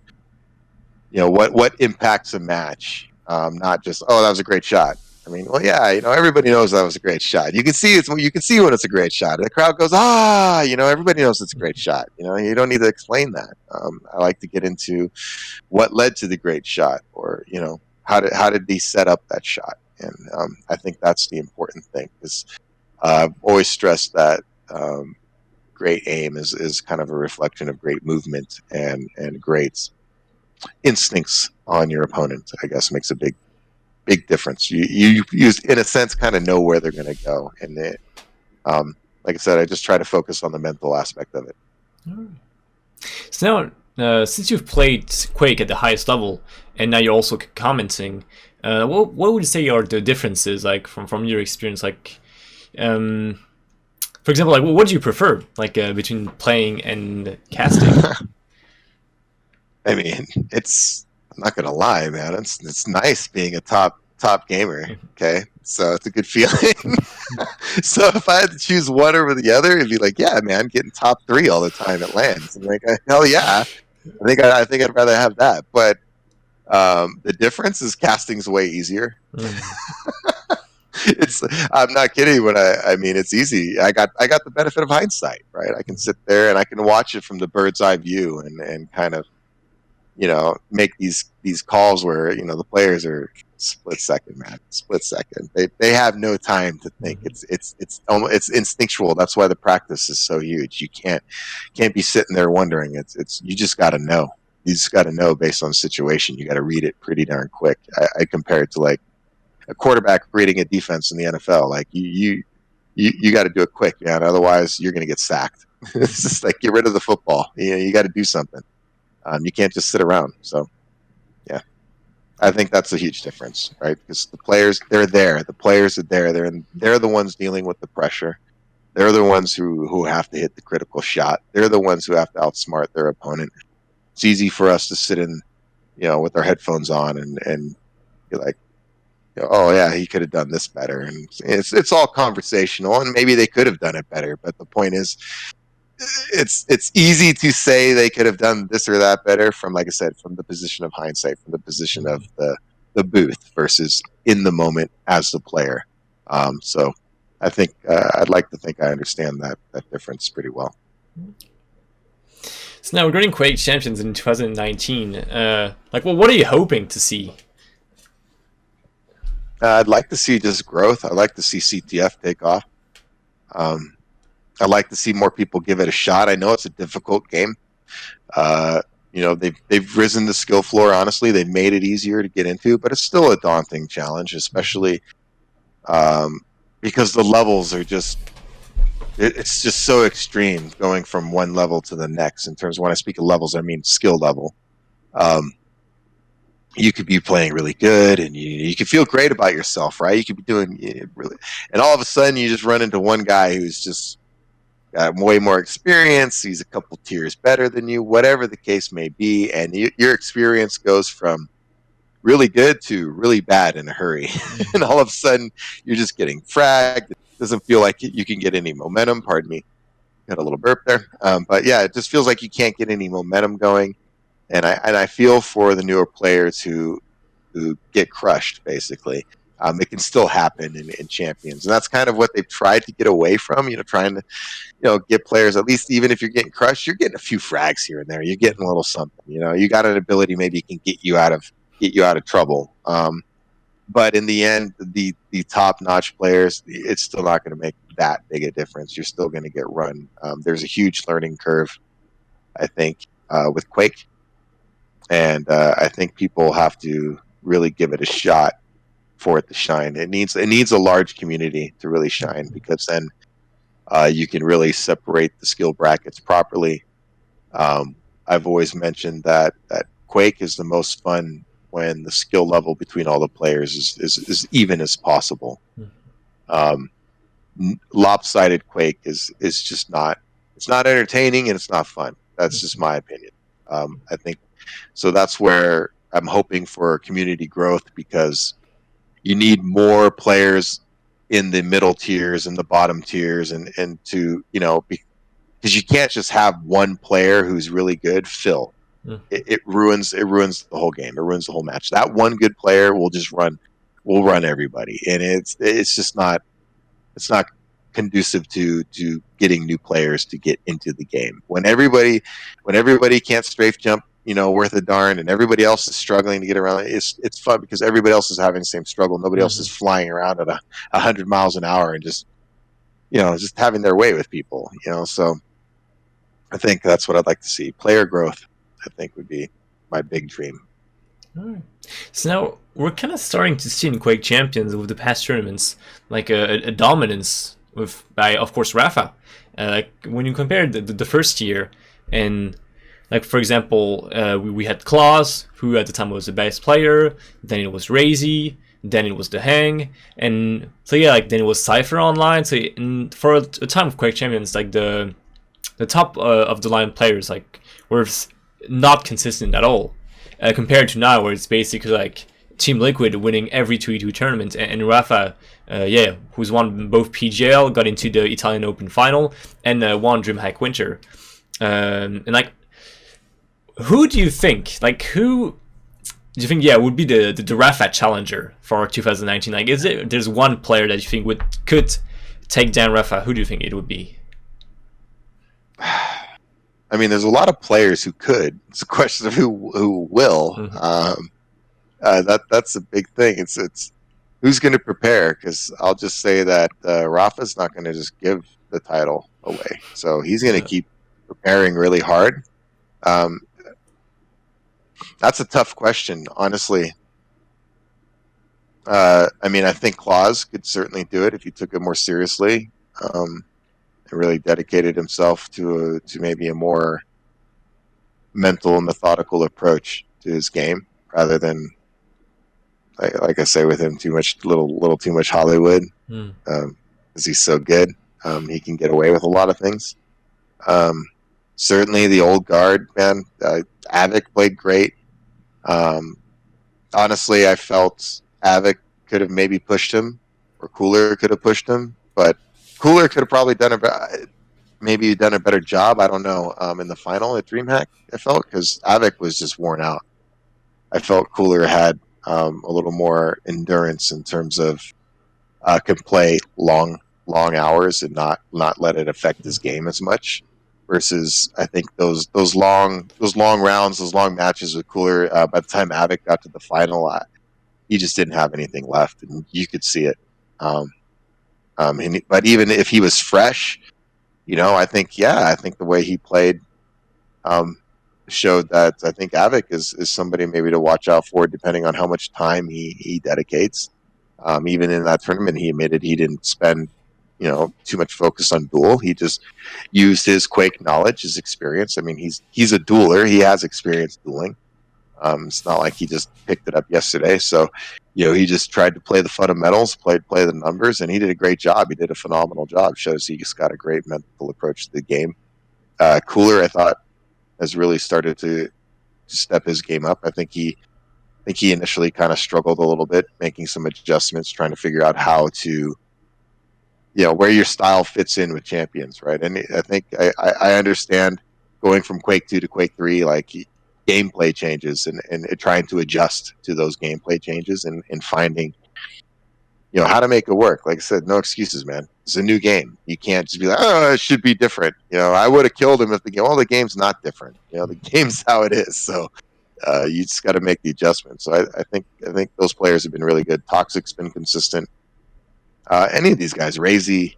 what impacts a match, not just, oh, that was a great shot. I mean, well, yeah, everybody knows that was a great shot. You can see when it's a great shot. The crowd goes, everybody knows it's a great shot. You don't need to explain that. I like to get into what led to the great shot, or how did he set up that shot. And I think that's the important thing, because I've always stressed that great aim is kind of a reflection of great movement and great instincts on your opponent. I guess makes a big difference. You in a sense kind of know where they're going to go, and like I said, I just try to focus on the mental aspect of it. So now, since you've played Quake at the highest level, and now you're also commenting, what would you say are the differences, like from your experience? Like, for example, like what do you prefer, like between playing and casting? I mean, I'm not gonna lie, man. It's nice being a top gamer. Okay, so it's a good feeling. So if I had to choose one over the other, it'd be like, yeah, man, getting top 3 all the time at lands. I'm like, hell yeah. I think I'd rather have that. But the difference is casting's way easier. I'm not kidding when I mean it's easy. I got the benefit of hindsight, right? I can sit there and I can watch it from the bird's eye view and kind of make these calls where the players are split second. They have no time to think. It's instinctual. That's why the practice is so huge. You can't be sitting there wondering. It's you just got to know. You just got to know based on the situation. You got to read it pretty darn quick. I compare it to like a quarterback reading a defense in the NFL. Like you got to do it quick, man. Otherwise, you're going to get sacked. It's just like get rid of the football. You got to do something. You can't just sit around. So, yeah, I think that's a huge difference, right? Because the players, they're there. The players are there. They're the ones dealing with the pressure. They're the ones who have to hit the critical shot. They're the ones who have to outsmart their opponent. It's easy for us to sit in, with our headphones on and be like, oh yeah, he could have done this better. And it's all conversational, and maybe they could have done it better. But the point is, it's easy to say they could have done this or that better from, like I said, from the position of hindsight, from the position of the booth versus in the moment as the player. So I think I'd like to think I understand that difference pretty well. So now regarding Quake Champions in 2019, what are you hoping to see? I'd like to see just growth. I'd like to see CTF take off. I'd like to see more people give it a shot. I know it's a difficult game. They've risen the skill floor. Honestly, they've made it easier to get into, but it's still a daunting challenge, especially because the levels are it's just so extreme, going from one level to the next. In terms of, when I speak of levels, I mean skill level. You could be playing really good, and you could feel great about yourself, right? You could be doing really, and all of a sudden you just run into one guy who's just got way more experience. He's a couple tiers better than you, whatever the case may be, and your experience goes from really good to really bad in a hurry. And all of a sudden you're just getting fragged. It doesn't feel like you can get any momentum. Pardon me, got a little burp there. But yeah, it just feels like you can't get any momentum going. And I feel for the newer players who get crushed, basically. It can still happen in Champions. And that's kind of what they've tried to get away from, trying to, get players, at least even if you're getting crushed, you're getting a few frags here and there. You're getting a little something, you got an ability maybe can get you out of trouble. But in the end, the top-notch players, it's still not going to make that big a difference. You're still going to get run. There's a huge learning curve, I think, with Quake. And I think people have to really give it a shot for it to shine. It needs a large community to really shine, because then you can really separate the skill brackets properly. I've always mentioned that Quake is the most fun when the skill level between all the players is even as possible. Lopsided Quake is just not. It's not entertaining, and it's not fun. That's just my opinion. I think. So that's where I'm hoping for community growth, because you need more players in the middle tiers and the bottom tiers, and to, because you can't just have one player who's really good fill. Mm. It ruins the whole game. It ruins the whole match. That one good player will run everybody, and it's just not, it's not conducive to getting new players to get into the game. When everybody can't strafe jump, worth a darn, and everybody else is struggling to get around, it's fun because everybody else is having the same struggle. Nobody else is flying around at 100 miles an hour and just just having their way with people. So I think that's what I'd like to see. Player growth, I think, would be my big dream. All right. So now we're kind of starting to see in Quake Champions with the past tournaments like a dominance by, of course, Rapha. Like when you compare the first year, and like for example, we had Claus, who at the time was the best player. Then it was Razy. Then it was the Hang, and so yeah, like then it was Cypher online. So for a time of Quake Champions, like the top of the line players like were not consistent at all, compared to now where it's basically like Team Liquid winning every 2v2 tournament, and Rapha, who's won both PGL, got into the Italian Open final, and won DreamHack Winter. And like, who do you think? Like, who do you think? Yeah, would be the Rapha challenger for 2019? Like, is it there's one player that you think could take down Rapha? Who do you think it would be? I mean, there's a lot of players who could. It's a question of who will. Mm-hmm. That's a big thing. It's who's going to prepare, because I'll just say that Rapha's not going to just give the title away. So he's going to keep preparing really hard. That's a tough question, honestly. I mean, I think Claus could certainly do it if he took it more seriously. And really dedicated himself to maybe a more mental and methodical approach to his game, rather than, like I say, with him little too much Hollywood, because he's so good. He can get away with a lot of things. Certainly the old guard, man. Avic played great. Honestly, I felt Avic could have maybe pushed him, or Cooler could have pushed him, but Cooler could have probably done a better job. I don't know. In the final at DreamHack, I felt, because Avic was just worn out. I felt Cooler had a little more endurance in terms of could play long hours and not let it affect his game as much. Versus, I think those long rounds, those long matches with Cooler. By the time Avic got to the final, he just didn't have anything left, and you could see it. But even if he was fresh, I think the way he played showed that I think Avic is somebody maybe to watch out for, depending on how much time he dedicates. Even in that tournament, he admitted he didn't spend too much focus on duel. He just used his Quake knowledge, his experience. I mean, he's a dueler. He has experience dueling. It's not like he just picked it up yesterday. So, he just tried to play the fundamentals, play the numbers, and he did a great job. He did a phenomenal job. Shows he's got a great mental approach to the game. Cooler, I thought, has really started to step his game up. I think he initially kind of struggled a little bit, making some adjustments, trying to figure out how to, where your style fits in with Champions, right? And I think I understand going from Quake 2 to Quake 3, like gameplay changes and trying to adjust to those gameplay changes and finding, how to make it work. Like I said, no excuses, man. It's a new game. You can't just be like, oh, it should be different. I would have killed him if the game's not different. The game's how it is. So you just got to make the adjustments. So I think those players have been really good. Toxic's been consistent. Any of these guys, Razy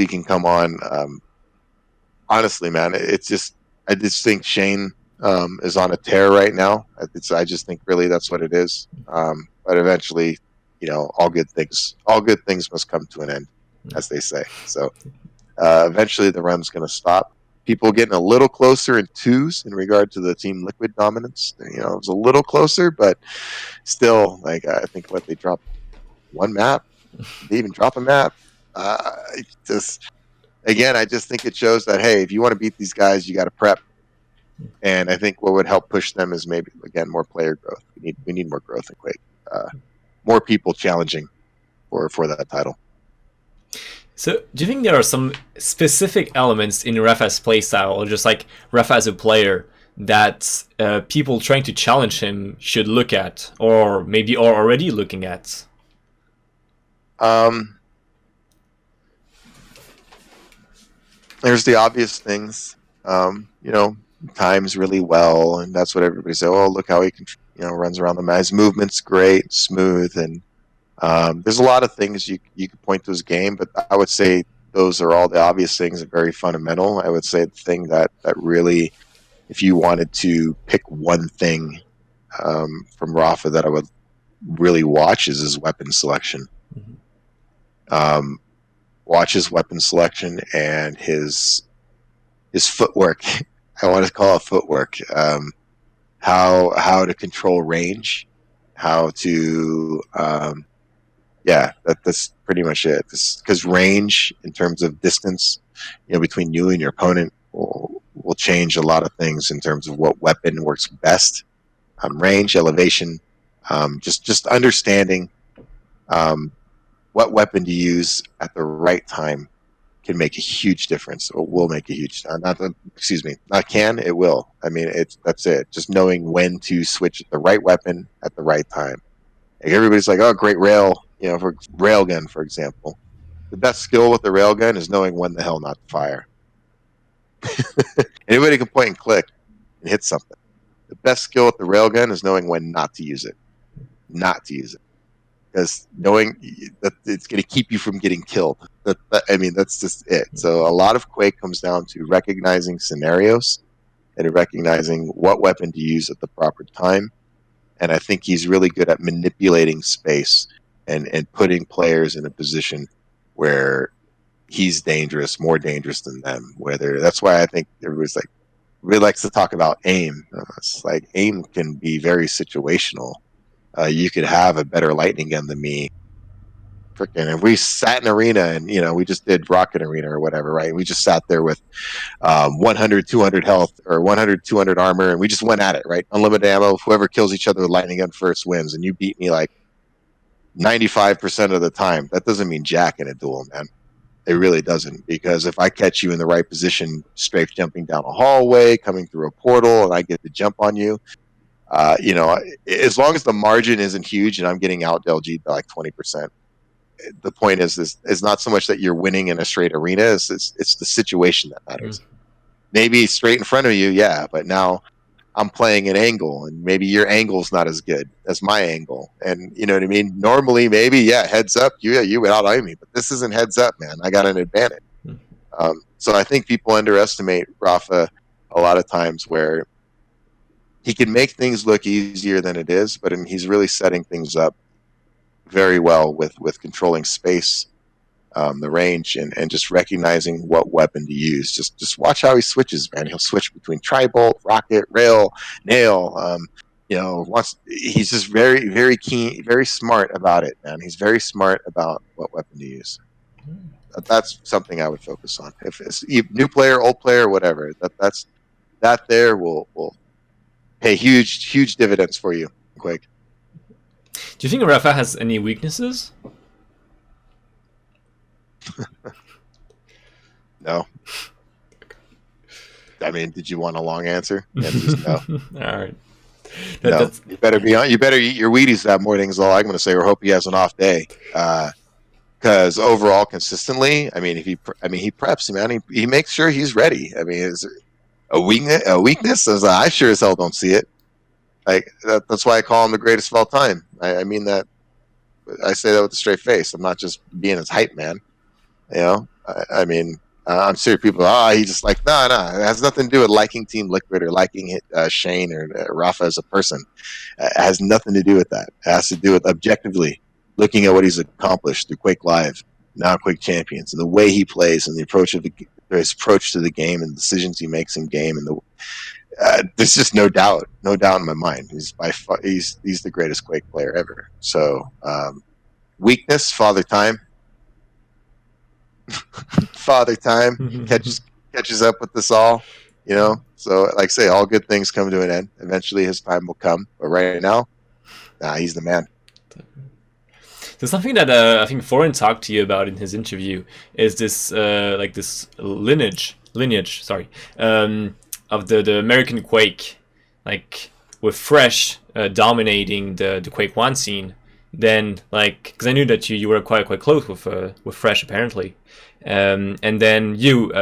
can come on. Honestly, man, I just think Shane is on a tear right now. I just think really that's what it is. But eventually, all good things must come to an end, as they say. So eventually the run's going to stop. People getting a little closer in twos in regard to the Team Liquid dominance. It was a little closer, but still, like, I think they dropped one map. They even drop a map. I just think it shows that, hey, if you want to beat these guys, you got to prep. And I think what would help push them is maybe, again, more player growth. We need more growth in Quake. More people challenging for that title. So, do you think there are some specific elements in Rapha's playstyle, or just like Rapha as a player, that people trying to challenge him should look at, or maybe are already looking at? There's the obvious things. Times really well, and that's what everybody says. Oh, look how he runs around the map. His movement's great, smooth, and there's a lot of things you could point to his game, but I would say those are all the obvious things and very fundamental. I would say the thing that really, if you wanted to pick one thing from Rapha that I would really watch, is his weapon selection. Mm-hmm. Watch his weapon selection and his footwork. I want to call it footwork. How to control range, how to that's pretty much it. Because range, in terms of distance, between you and your opponent, will change a lot of things in terms of what weapon works best. Range, elevation, just understanding what weapon to use at the right time can make a huge difference, or will make a huge. It will. I mean, that's it. Just knowing when to switch the right weapon at the right time. Like, everybody's like, "Oh, great rail!" For railgun, for example. The best skill with the railgun is knowing when the hell not to fire. Anybody can point and click and hit something. The best skill with the railgun is knowing when not to use it. Not to use it. Because knowing that it's going to keep you from getting killed. That's just it. So a lot of Quake comes down to recognizing scenarios and recognizing what weapon to use at the proper time. And I think he's really good at manipulating space and putting players in a position where he's dangerous, more dangerous than them. That's why I think everybody's like, really likes to talk about aim. It's like, aim can be very situational. You could have a better lightning gun than me. Freaking, if we sat in arena and we just did rocket arena or whatever, right? We just sat there with 100, 200 health, or 100, 200 armor, and we just went at it, right? Unlimited ammo. Whoever kills each other with lightning gun first wins, and you beat me like 95% of the time. That doesn't mean jack in a duel, man. It really doesn't, because if I catch you in the right position, strafe jumping down a hallway, coming through a portal, and I get to jump on you, as long as the margin isn't huge and I'm getting out LG by like 20%, the point is not so much that you're winning in a straight arena. It's the situation that matters. Mm-hmm. Maybe straight in front of you, yeah, but now I'm playing an angle, and maybe your angle's not as good as my angle, and you know what I mean. Normally, maybe heads up, you would out me, but this isn't heads up, man. I got an advantage. Mm-hmm. So I think people underestimate Rapha a lot of times, where he can make things look easier than it is, but he's really setting things up very well with controlling space, the range, and just recognizing what weapon to use. Just watch how he switches, man. He'll switch between tri-bolt, rocket, rail, nail. He's just very, very keen, very smart about it, man. He's very smart about what weapon to use. That's something I would focus on. If it's new player, old player, whatever, that there will pay huge dividends for you, Quake. Do you think Rapha has any weaknesses? No. I mean, did you want a long answer? No. All right. No. You better be on. You better eat your Wheaties that morning. Is all I'm going to say. Or hope he has an off day. Because overall, consistently, he preps, man. He makes sure he's ready. I mean, is a weakness? I sure as hell don't see it. Like that's why I call him the greatest of all time. I mean that. I say that with a straight face. I'm not just being his hype man. I'm sure people. He just like no. It has nothing to do with liking Team Liquid or liking Shane or Rapha as a person. It has nothing to do with that. It has to do with objectively looking at what he's accomplished through Quake Live, now Quake Champions, and the way he plays, and his approach to the game, and the decisions he makes in game, and there's just no doubt in my mind. He's the greatest Quake player ever. So weakness, Father Time. Father Time catches up with us all, So, like I say, all good things come to an end. Eventually, his time will come. But right now, he's the man. So something that I think Foreign talked to you about in his interview is this like this lineage, sorry, of the American Quake, like with Fresh dominating the Quake One scene. Then like because I knew that you were quite close with Fresh apparently, and then you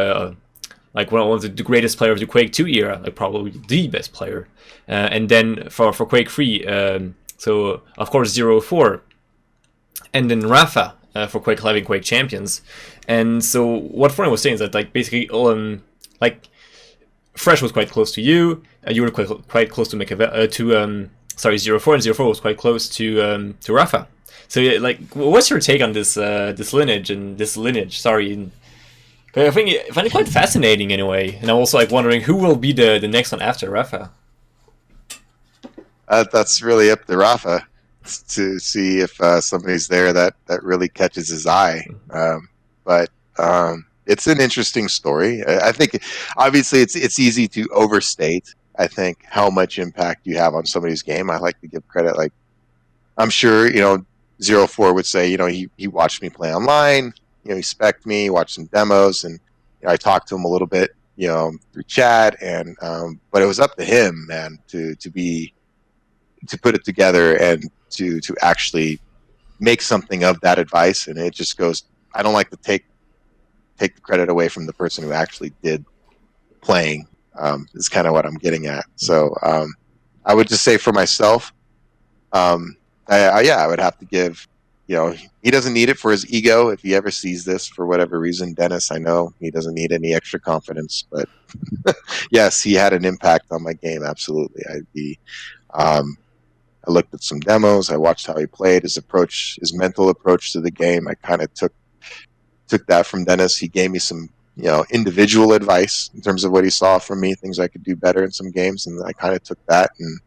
like one of the greatest player of the Quake 2 era, like probably the best player, and then for Quake 3, so of course 0-4 and then Rapha for Quake 11 Quake Champions. And so what Foreign was saying is that like basically like Fresh was quite close to you, you were quite close to Makaveli, sorry 0-4, and 0-4 was quite close to Rapha. So yeah, like what's your take on this lineage? Sorry. I find it quite fascinating in a way, and I'm also like wondering who will be the next one after Rapha. That's really up to Rapha to see if somebody's there that really catches his eye. But it's an interesting story. I think obviously it's easy to overstate, I think, how much impact you have on somebody's game. I like to give credit. Like I'm sure 0-4 would say he watched me play online. He spec'd me, watched some demos, and I talked to him a little bit through chat. And but it was up to him, man, to put it together and to actually make something of that advice. And it just goes, I don't like to take the credit away from the person who actually did playing, is kind of what I'm getting at. So I would just say for myself, I would have to give, he doesn't need it for his ego. If he ever sees this for whatever reason, Dennis, I know he doesn't need any extra confidence, but yes, he had an impact on my game. Absolutely. I looked at some demos. I watched how he played, his mental approach to the game. I kind of took that from Dennis. He gave me some, individual advice in terms of what he saw from me, things I could do better in some games, and I kind of took that. And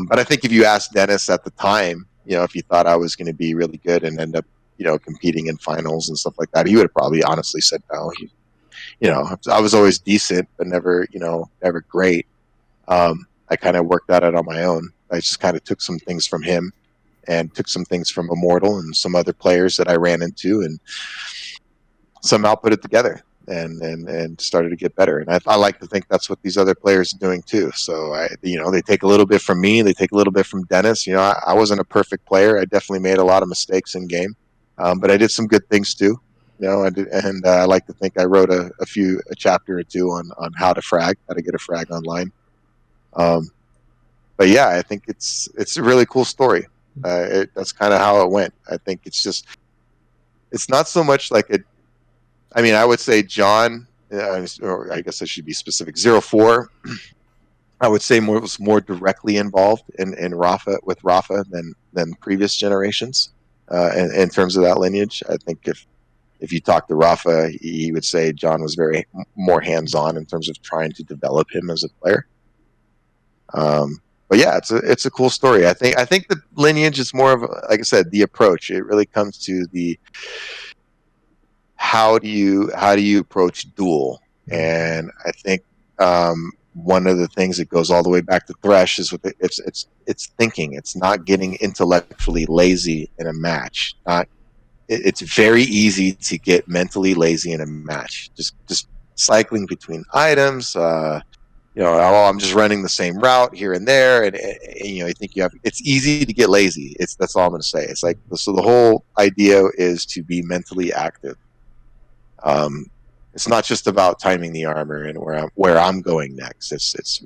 but I think if you asked Dennis at the time, if he thought I was going to be really good and end up, competing in finals and stuff like that, he would have probably honestly said no. I was always decent, but never great. I kind of worked at it on my own. I just kind of took some things from him and took some things from Immortal and some other players that I ran into, and somehow put it together and started to get better. And I like to think that's what these other players are doing too. So they take a little bit from me, they take a little bit from Dennis. I wasn't a perfect player. I definitely made a lot of mistakes in game, but I did some good things too. I did, and I like to think I wrote a chapter or two on how to get a frag online. But yeah, I think it's a really cool story. That's kind of how it went. I think it's not so much like it. I mean, I would say John, or I guess I should be specific. 0-4, I would say was more directly involved in Rapha than previous generations. In terms of that lineage, I think if you talk to Rapha, he would say John was very more hands-on in terms of trying to develop him as a player. But yeah, it's a cool story. I think the lineage is more of, like I said, the approach. It really comes to the how do you approach duel, and I think one of the things that goes all the way back to Thresh is with it's thinking. It's not getting intellectually lazy in a match. It's very easy to get mentally lazy in a match. Just cycling between items. I'm just running the same route here and there, and I think it's easy to get lazy. That's all I'm going to say. It's like, so the whole idea is to be mentally active. It's not just about timing the armor and where I'm going next. It's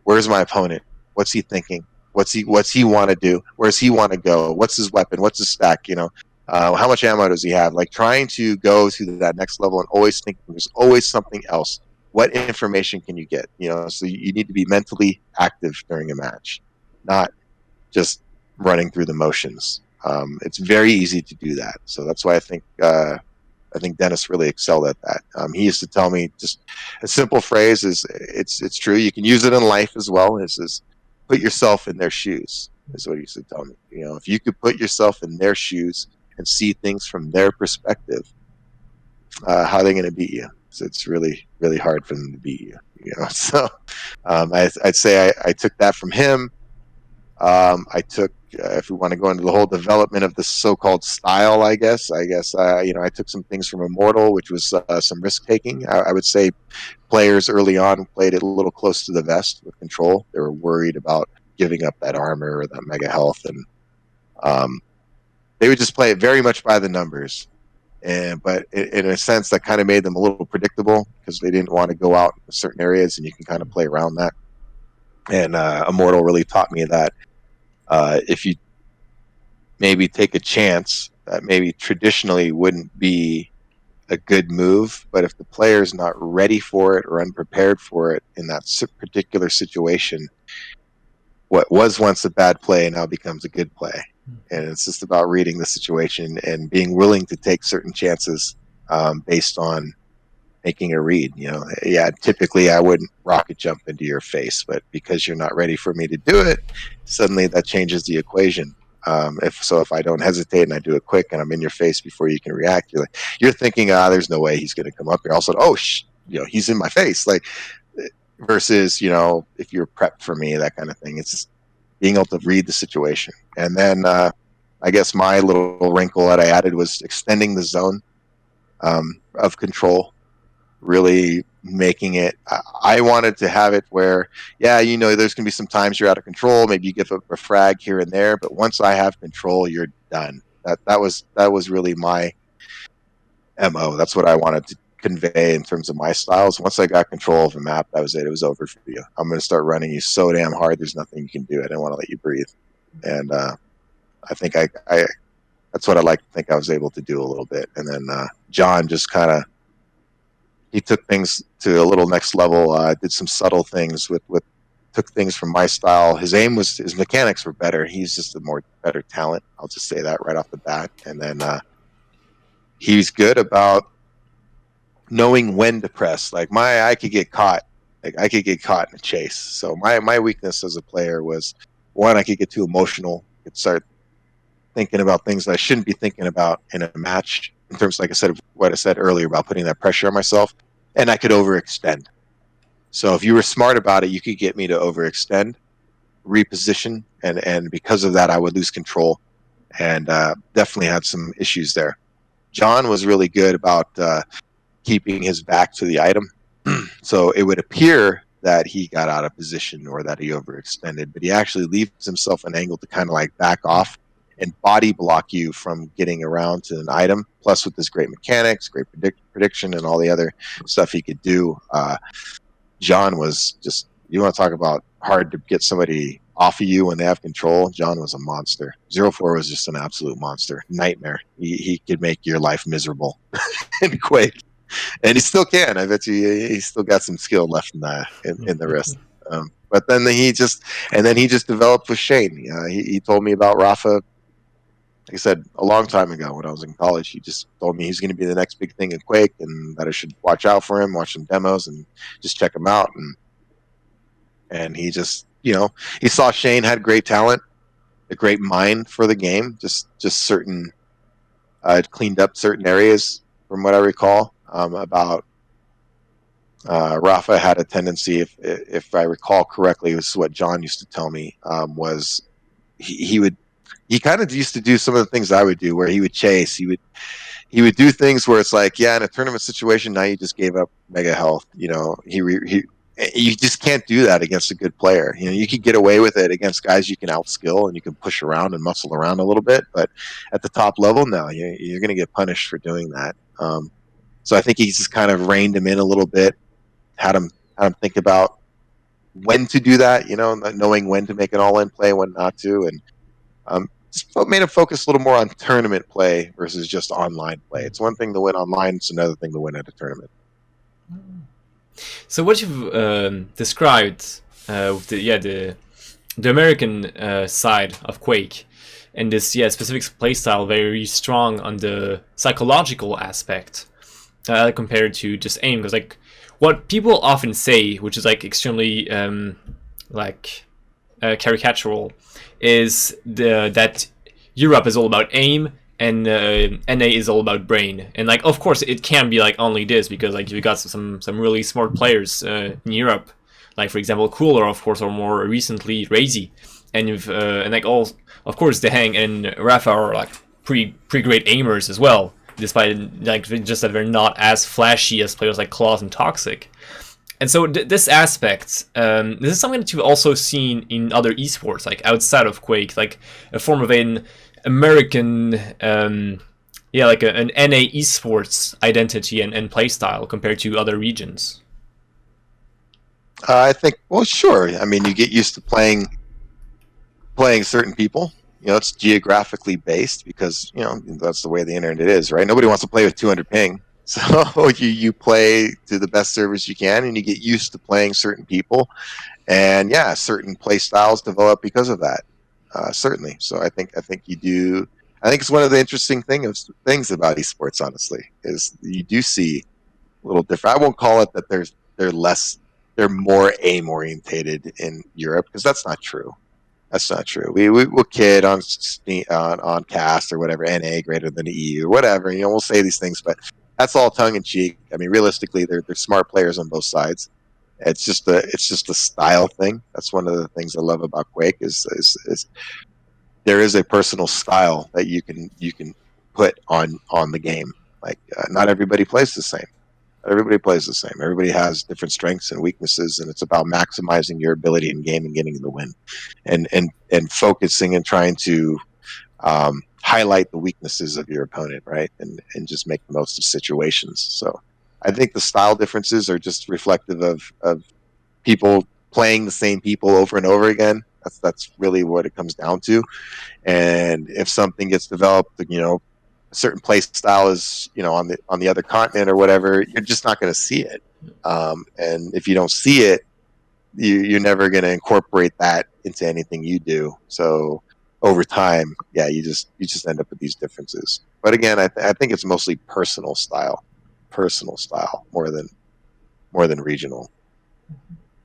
where's my opponent? What's he thinking? What's he want to do? Where's he want to go? What's his weapon? What's his stack? How much ammo does he have? Like trying to go to that next level and always thinking there's always something else. What information can you get? So you need to be mentally active during a match, not just running through the motions. It's very easy to do that. So that's why I think Dennis really excelled at that. He used to tell me just a simple phrase is it's true. You can use it in life as well. Is put yourself in their shoes. Is what he used to tell me. If you could put yourself in their shoes and see things from their perspective, how are they going to beat you? So it's really, really hard for them to beat you. So I'd say I took that from him. I took if we want to go into the whole development of the so-called style, I guess I took some things from Immortal, which was some risk taking. I would say players early on played it a little close to the vest with control. They were worried about giving up that armor or that mega health, and they would just play it very much by the numbers. But in a sense, that kind of made them a little predictable because they didn't want to go out in certain areas, and you can kind of play around that. And Immortal really taught me that if you maybe take a chance that maybe traditionally wouldn't be a good move, but if the player's not ready for it or unprepared for it in that particular situation, what was once a bad play now becomes a good play. And it's just about reading the situation and being willing to take certain chances based on making a read. Typically I wouldn't rocket jump into your face, but because you're not ready for me to do it, suddenly that changes the equation. If I don't hesitate and I do it quick and I'm in your face before you can react, you're thinking, there's no way he's going to come up here. Also, he's in my face. Versus, if you're prepped for me, that kind of thing. It's just being able to read the situation. And then I guess my little wrinkle that I added was extending the zone of control, really making it. I wanted to have it where, there's going to be some times you're out of control. Maybe you give a frag here and there, but once I have control, you're done. That was really my MO. That's what I wanted to convey in terms of my styles. Once I got control of a map, that was it. It was over for you. I'm going to start running you so damn hard. There's nothing you can do. I didn't want to let you breathe. And I think I that's what I like to think I was able to do a little bit. And then John just kind of, he took things to a little next level. Did some subtle things took things from my style. His mechanics were better. He's just a better talent. I'll just say that right off the bat. And then he's good about knowing when to press. I could get caught. I could get caught in a chase. So my weakness as a player was, one, I could get too emotional. Could start thinking about things that I shouldn't be thinking about in a match. In terms, like I said, what I said earlier about putting that pressure on myself, and I could overextend. So if you were smart about it, you could get me to overextend, reposition, and because of that, I would lose control, and definitely had some issues there. John was really good about keeping his back to the item, so it would appear that he got out of position or that he overextended, but he actually leaves himself an angle to kind of back off and body block you from getting around to an item. Plus, with his great mechanics, great prediction, and all the other stuff he could do, John was just, you want to talk about hard to get somebody off of you when they have control. John was a monster. 04 was just an absolute monster. Nightmare. He could make your life miserable in Quake. And he still can. I bet you he's still got some skill left in the wrist. But then he just developed with Shane. He told me about Rapha. Like I said, a long time ago when I was in college, he just told me he's going to be the next big thing in Quake and that I should watch out for him, watch some demos, and just check him out. And he just, he saw Shane had great talent, a great mind for the game, just certain, cleaned up certain areas from what I recall about Rapha had a tendency, if I recall correctly, this is what John used to tell me, was he kind of used to do some of the things I would do, where he would chase. He would do things where it's like, in a tournament situation, now you just gave up mega health. You just can't do that against a good player. You can get away with it against guys you can outskill and you can push around and muscle around a little bit. But at the top level, no, you're going to get punished for doing that. So I think he's just kind of reined him in a little bit, had him think about when to do that. Knowing when to make an all-in play, when not to, and just made him focus a little more on tournament play versus just online play. It's one thing to win online; it's another thing to win at a tournament. So what you've described with the American side of Quake, and this specific playstyle, very strong on the psychological aspect compared to just aim, because what people often say, which is extremely caricatural, is that Europe is all about aim and NA is all about brain. And of course it can be only this, because you got some really smart players in Europe, for example Cooler, of course, or more recently Razy, and you've and like all, of course, the Hang and Rapha are like pretty great aimers as well, despite like just that they're not as flashy as players like Claws and Toxic. And so this aspect, this is something that you've also seen in other esports, like outside of Quake, like a form of an American, like an NA esports identity and playstyle compared to other regions. I think, well, sure. I mean, you get used to playing certain people. It's geographically based because that's the way the internet is, right? Nobody wants to play with 200 ping. So you play to the best servers you can, and you get used to playing certain people, and yeah, certain play styles develop because of that. Certainly. So I think you do. I think it's one of the interesting things about esports. Honestly, is you do see a little different. I won't call it that they're more aim orientated in Europe, because that's not true. That's not true. We'll kid on cast or whatever, NA greater than the EU or whatever. We'll say these things, but that's all tongue in cheek. I mean, realistically, they're smart players on both sides. It's just a style thing. That's one of the things I love about Quake is there is a personal style that you can put on the game. Like not everybody plays the same. Everybody plays the same. Everybody has different strengths and weaknesses, and it's about maximizing your ability in game and getting the win, and focusing and trying to highlight the weaknesses of your opponent, right? And just make the most of situations. So I think the style differences are just reflective of people playing the same people over and over again. That's really what it comes down to. And if something gets developed, a certain play style is, on the other continent or whatever, you're just not going to see it. And if you don't see it, you're never going to incorporate that into anything you do. So over time, yeah, you just end up with these differences. But again, I think it's mostly personal style more than regional.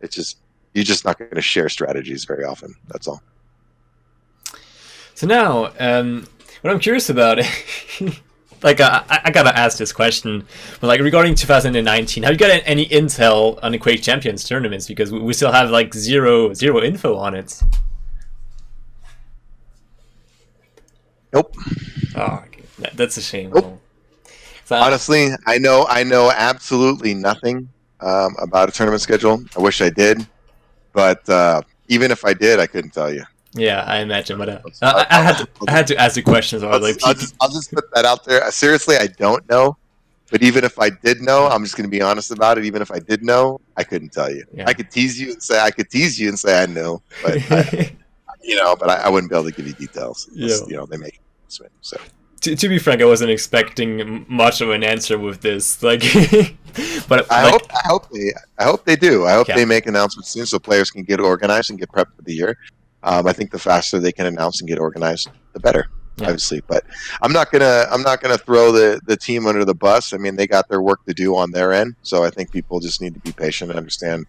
It's just, you're just not going to share strategies very often. That's all. So now, what I'm curious about, like I gotta ask this question, but like regarding 2019, have you got any intel on the Quake Champions tournaments? Because we still have like zero info on it. Nope. Oh, that's a shame. Nope. So, honestly, I know absolutely nothing about a tournament schedule. I wish I did, but even if I did, I couldn't tell you. Yeah, I imagine, but I had to ask the questions. I'll just put that out there. Seriously, I don't know. But even if I did know, I'm just going to be honest about it. Even if I did know, I couldn't tell you. Yeah. I could tease you and say I know, but I wouldn't be able to give you details. Yeah. They make it swim. So. To be frank, I wasn't expecting much of an answer with this. Like, but I hope they do. I hope they make announcements soon so players can get organized and get prepped for the year. I think the faster they can announce and get organized, the better, obviously. But I'm not gonna throw the team under the bus. I mean, they got their work to do on their end, so I think people just need to be patient and understand.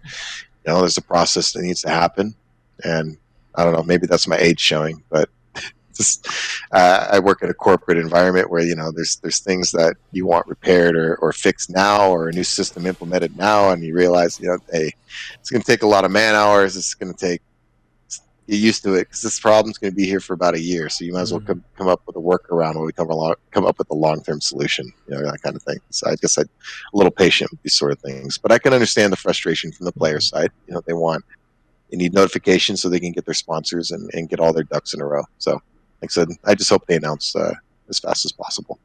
There's a process that needs to happen, and I don't know. Maybe that's my age showing, but just I work in a corporate environment where there's things that you want repaired or fixed now, or a new system implemented now, and you realize hey, it's going to take a lot of man hours. It's going to take get used to it because this problem's going to be here for about a year. So you might as well come up with a workaround when we come up with a long-term solution, that kind of thing. So I guess I'm a little patient with these sort of things, but I can understand the frustration from the player side. They need notifications so they can get their sponsors and get all their ducks in a row. So like I said, I just hope they announce as fast as possible.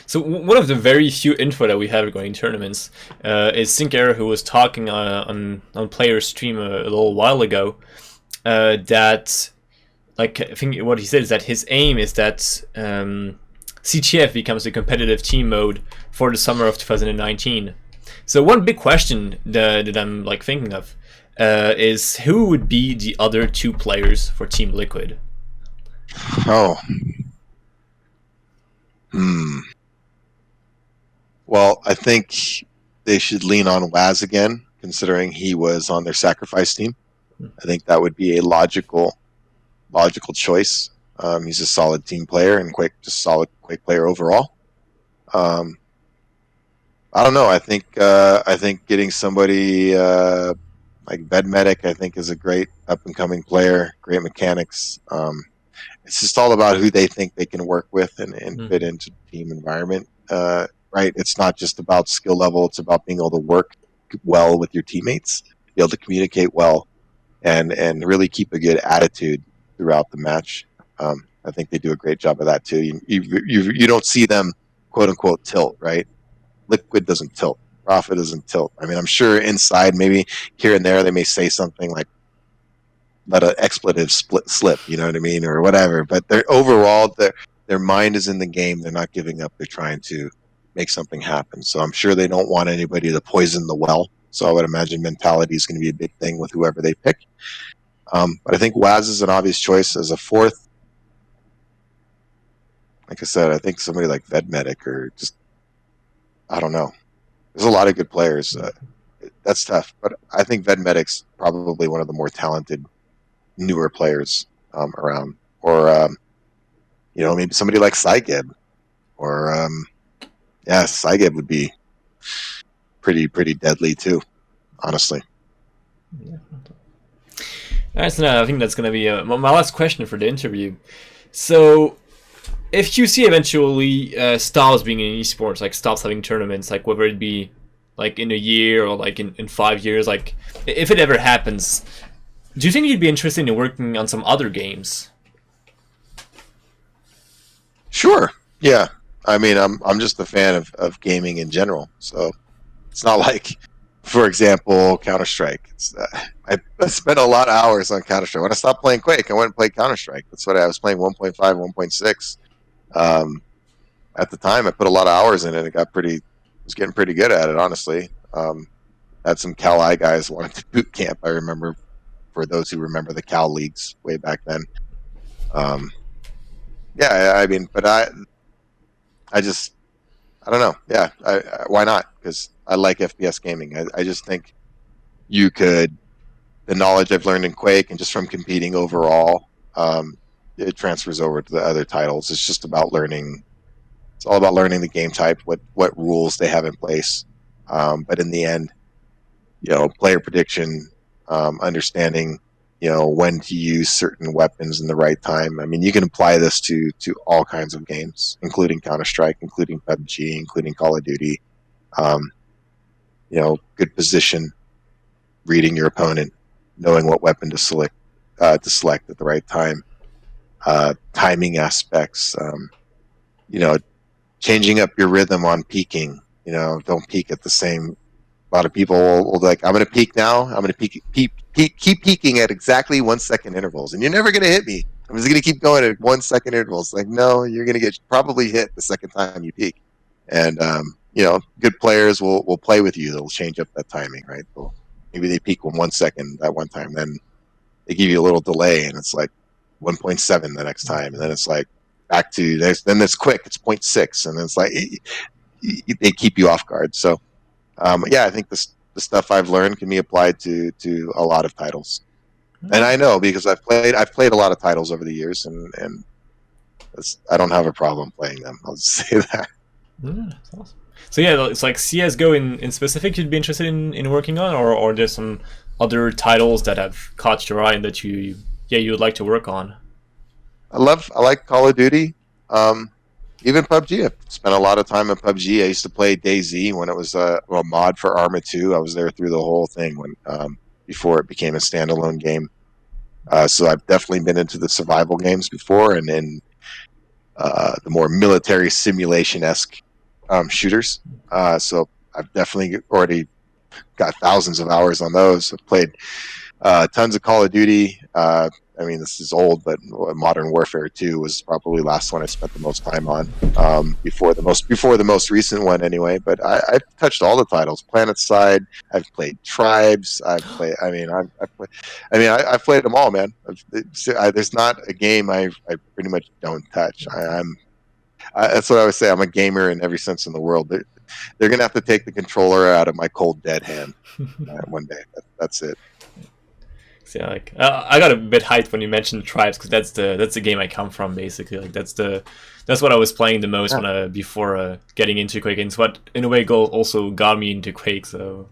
So one of the very few info that we have going tournaments is Sinclair, who was talking on Player's stream a little while ago. That, like, I think what he said is that his aim is that CTF becomes a competitive team mode for the summer of 2019. So one big question that I'm like thinking of is who would be the other two players for Team Liquid? Oh. Well, I think they should lean on Waz again, considering he was on their sacrifice team. I think that would be a logical choice. He's a solid team player and solid Quake player overall. I don't know. I think getting somebody Like Vedmedic, I think, is a great up and coming player, great mechanics. It's just all about who they think they can work with and fit into the team environment. Right? It's not just about skill level; it's about being able to work well with your teammates, be able to communicate well, and really keep a good attitude throughout the match. I think they do a great job of that too. You don't see them quote unquote tilt, right? Liquid doesn't tilt. Rapha doesn't tilt. I mean, I'm sure inside, maybe here and there, they may say something like let an expletive slip, you know what I mean, or whatever. But they're overall, their mind is in the game. They're not giving up. They're trying to make something happen. So I'm sure they don't want anybody to poison the well. So I would imagine mentality is going to be a big thing with whoever they pick. But I think Waz is an obvious choice as a fourth. Like I said, I think somebody like Vedmedic or just, I don't know. There's a lot of good players. That's tough. But I think Vedmedic's probably one of the more talented newer players around. Or, maybe somebody like Cygeb. Or, Cygeb would be pretty deadly too, honestly. Yeah. All right, so now I think that's going to be my last question for the interview. So, if QC eventually stops being in esports, like stops having tournaments, like whether it be like in a year or like in 5 years, like if it ever happens, do you think you'd be interested in working on some other games? Sure. Yeah. I mean, I'm just a fan of gaming in general. So it's not like, for example, Counter-Strike. I spent a lot of hours on Counter-Strike. When I stopped playing Quake, I went and played Counter-Strike. That's what I was playing 1.5, 1.6. At the time, I put a lot of hours in it. Was getting pretty good at it, honestly. Had some Cal I guys wanted to boot camp. I remember, for those who remember the Cal leagues way back then. I mean, but I don't know. Yeah, why not? Because I like FPS gaming. I just think the knowledge I've learned in Quake and just from competing overall, it transfers over to the other titles. It's just about learning. It's all about learning the game type, what rules they have in place. But in the end, player prediction, understanding, when to use certain weapons in the right time. I mean, you can apply this to all kinds of games, including Counter-Strike, including PUBG, including Call of Duty. Good position, reading your opponent, knowing what weapon to select at the right time, timing aspects, changing up your rhythm on peaking. Don't peak at the same. A lot of people will like, I'm going to peak now. I'm going to keep peaking at exactly 1 second intervals, and you're never going to hit me. I'm just going to keep going at 1 second intervals. Like, no, you're going to get probably hit the second time you peak. And good players will play with you. They'll change up that timing, right? Maybe they peak 1 second that one time, then they give you a little delay, and it's like 1.7 the next time, and then it's like back to then it's quick. It's 0.6, and then it's like they keep you off guard. So. I think the stuff I've learned can be applied to a lot of titles, and I know because I've played a lot of titles over the years, and I don't have a problem playing them. I'll just say that. Yeah, that's awesome. So yeah, it's like CS:GO in specific you'd be interested in working on, or there's some other titles that have caught your eye and that you would like to work on. I like Call of Duty. Even PUBG, I've spent a lot of time in PUBG. I used to play DayZ when it was a mod for Arma 2. I was there through the whole thing before it became a standalone game. So I've definitely been into the survival games before, and then the more military simulation-esque shooters. So I've definitely already got thousands of hours on those. I've played tons of Call of Duty. I mean, this is old, but Modern Warfare 2 was probably the last one I spent the most time on. Before the most recent one, anyway. But I've touched all the titles. PlanetSide. I've played Tribes. I've played them all, man. There's not a game I pretty much don't touch. That's what I would say. I'm a gamer in every sense in the world. They're gonna have to take the controller out of my cold dead hand one day. That's it. Yeah, like I got a bit hyped when you mentioned Tribes, because that's the game I come from, basically. Like that's what I was playing the most before getting into Quake, and it's what in a way also got me into Quake. So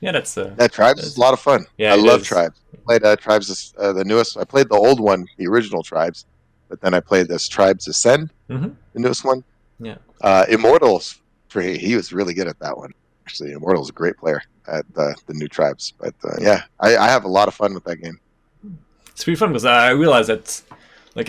Yeah, That Tribes is a lot of fun. yeah, I it love is. Tribes. I played Tribes, the newest. I played the old one, the original Tribes, but then I played this Tribes Ascend, Mm-hmm. the newest one. Yeah. Immortals, he was really good at that one. Actually, Immortals a great player at the new Tribes. But yeah, I have a lot of fun with that game. It's pretty fun because I realize that, like,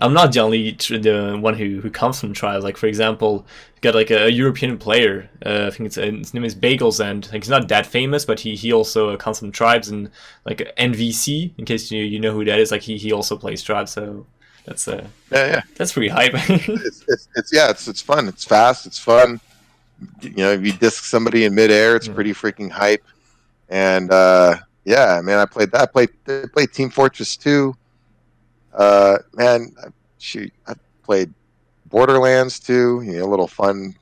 I'm not the only the one who comes from trials. Like, for example, you got like a European player. I think his name is Bagels, and like he's not that famous, but he also comes from tribes, and like NVC. In case you know who that is, like he also plays tribes. So that's Yeah, yeah. that's pretty hype. It's fun. It's fast. It's fun. You know, if you disc somebody in midair, it's pretty freaking hype. And yeah, man, I played that. I played Team Fortress 2. Man, I played Borderlands 2. You know, a little fun,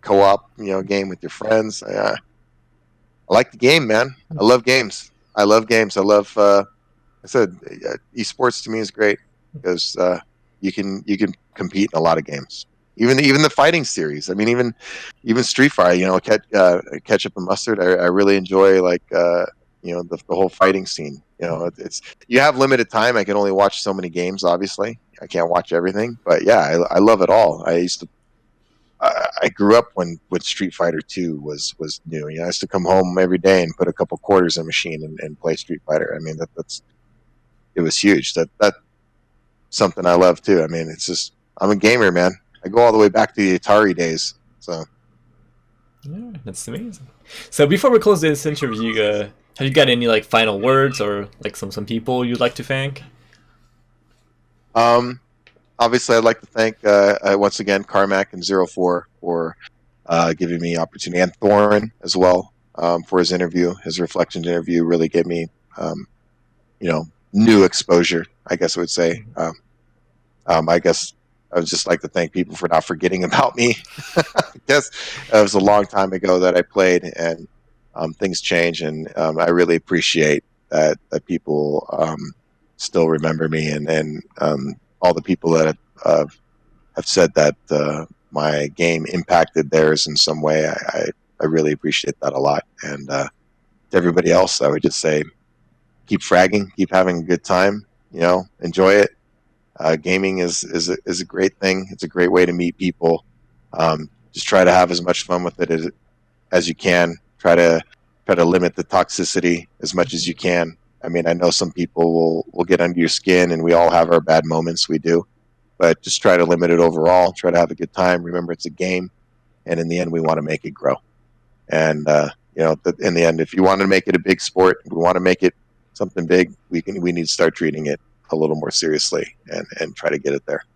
co-op, game with your friends. I like the game, man. I love games. I love games. I love. I said, esports to me is great because you can compete in a lot of games. Even the fighting series. I mean, even Street Fighter. Ketchup and mustard. I really enjoy the whole fighting scene. You know, it's you have limited time. I can only watch so many games. Obviously, I can't watch everything. But yeah, I love it all. I grew up when Street Fighter 2 was new. You know, I used to come home every day and put a couple quarters in a machine and play Street Fighter. I mean, that's it was huge. That's something I love too. I mean, it's just I'm a gamer, man. I go all the way back to the Atari days. So Yeah, that's amazing. So before we close this interview, have you got any like final words or like some people you'd like to thank? um, obviously, I'd like to thank once again Carmack and Zero Four for giving me opportunity, and Thorin as well for his interview. His Reflections interview really gave me new exposure, I guess I would say. I guess I would just like to thank people for not forgetting about me. I guess it was a long time ago that I played, and things change, and I really appreciate that people still remember me, and all the people that have said that my game impacted theirs in some way. I really appreciate that a lot. And to everybody else, I would just say, keep fragging, keep having a good time. You know, enjoy it. Gaming is a great thing. It's a great way to meet people. Just try to have as much fun with it as you can. Try to limit the toxicity as much as you can. I mean, I know some people will get under your skin, and we all have our bad moments. We do, but just try to limit it overall. Try to have a good time. Remember, it's a game, and in the end, we want to make it grow. And in the end, if you want to make it a big sport, we want to make it something big. We need to start treating it a little more seriously and try to get it there.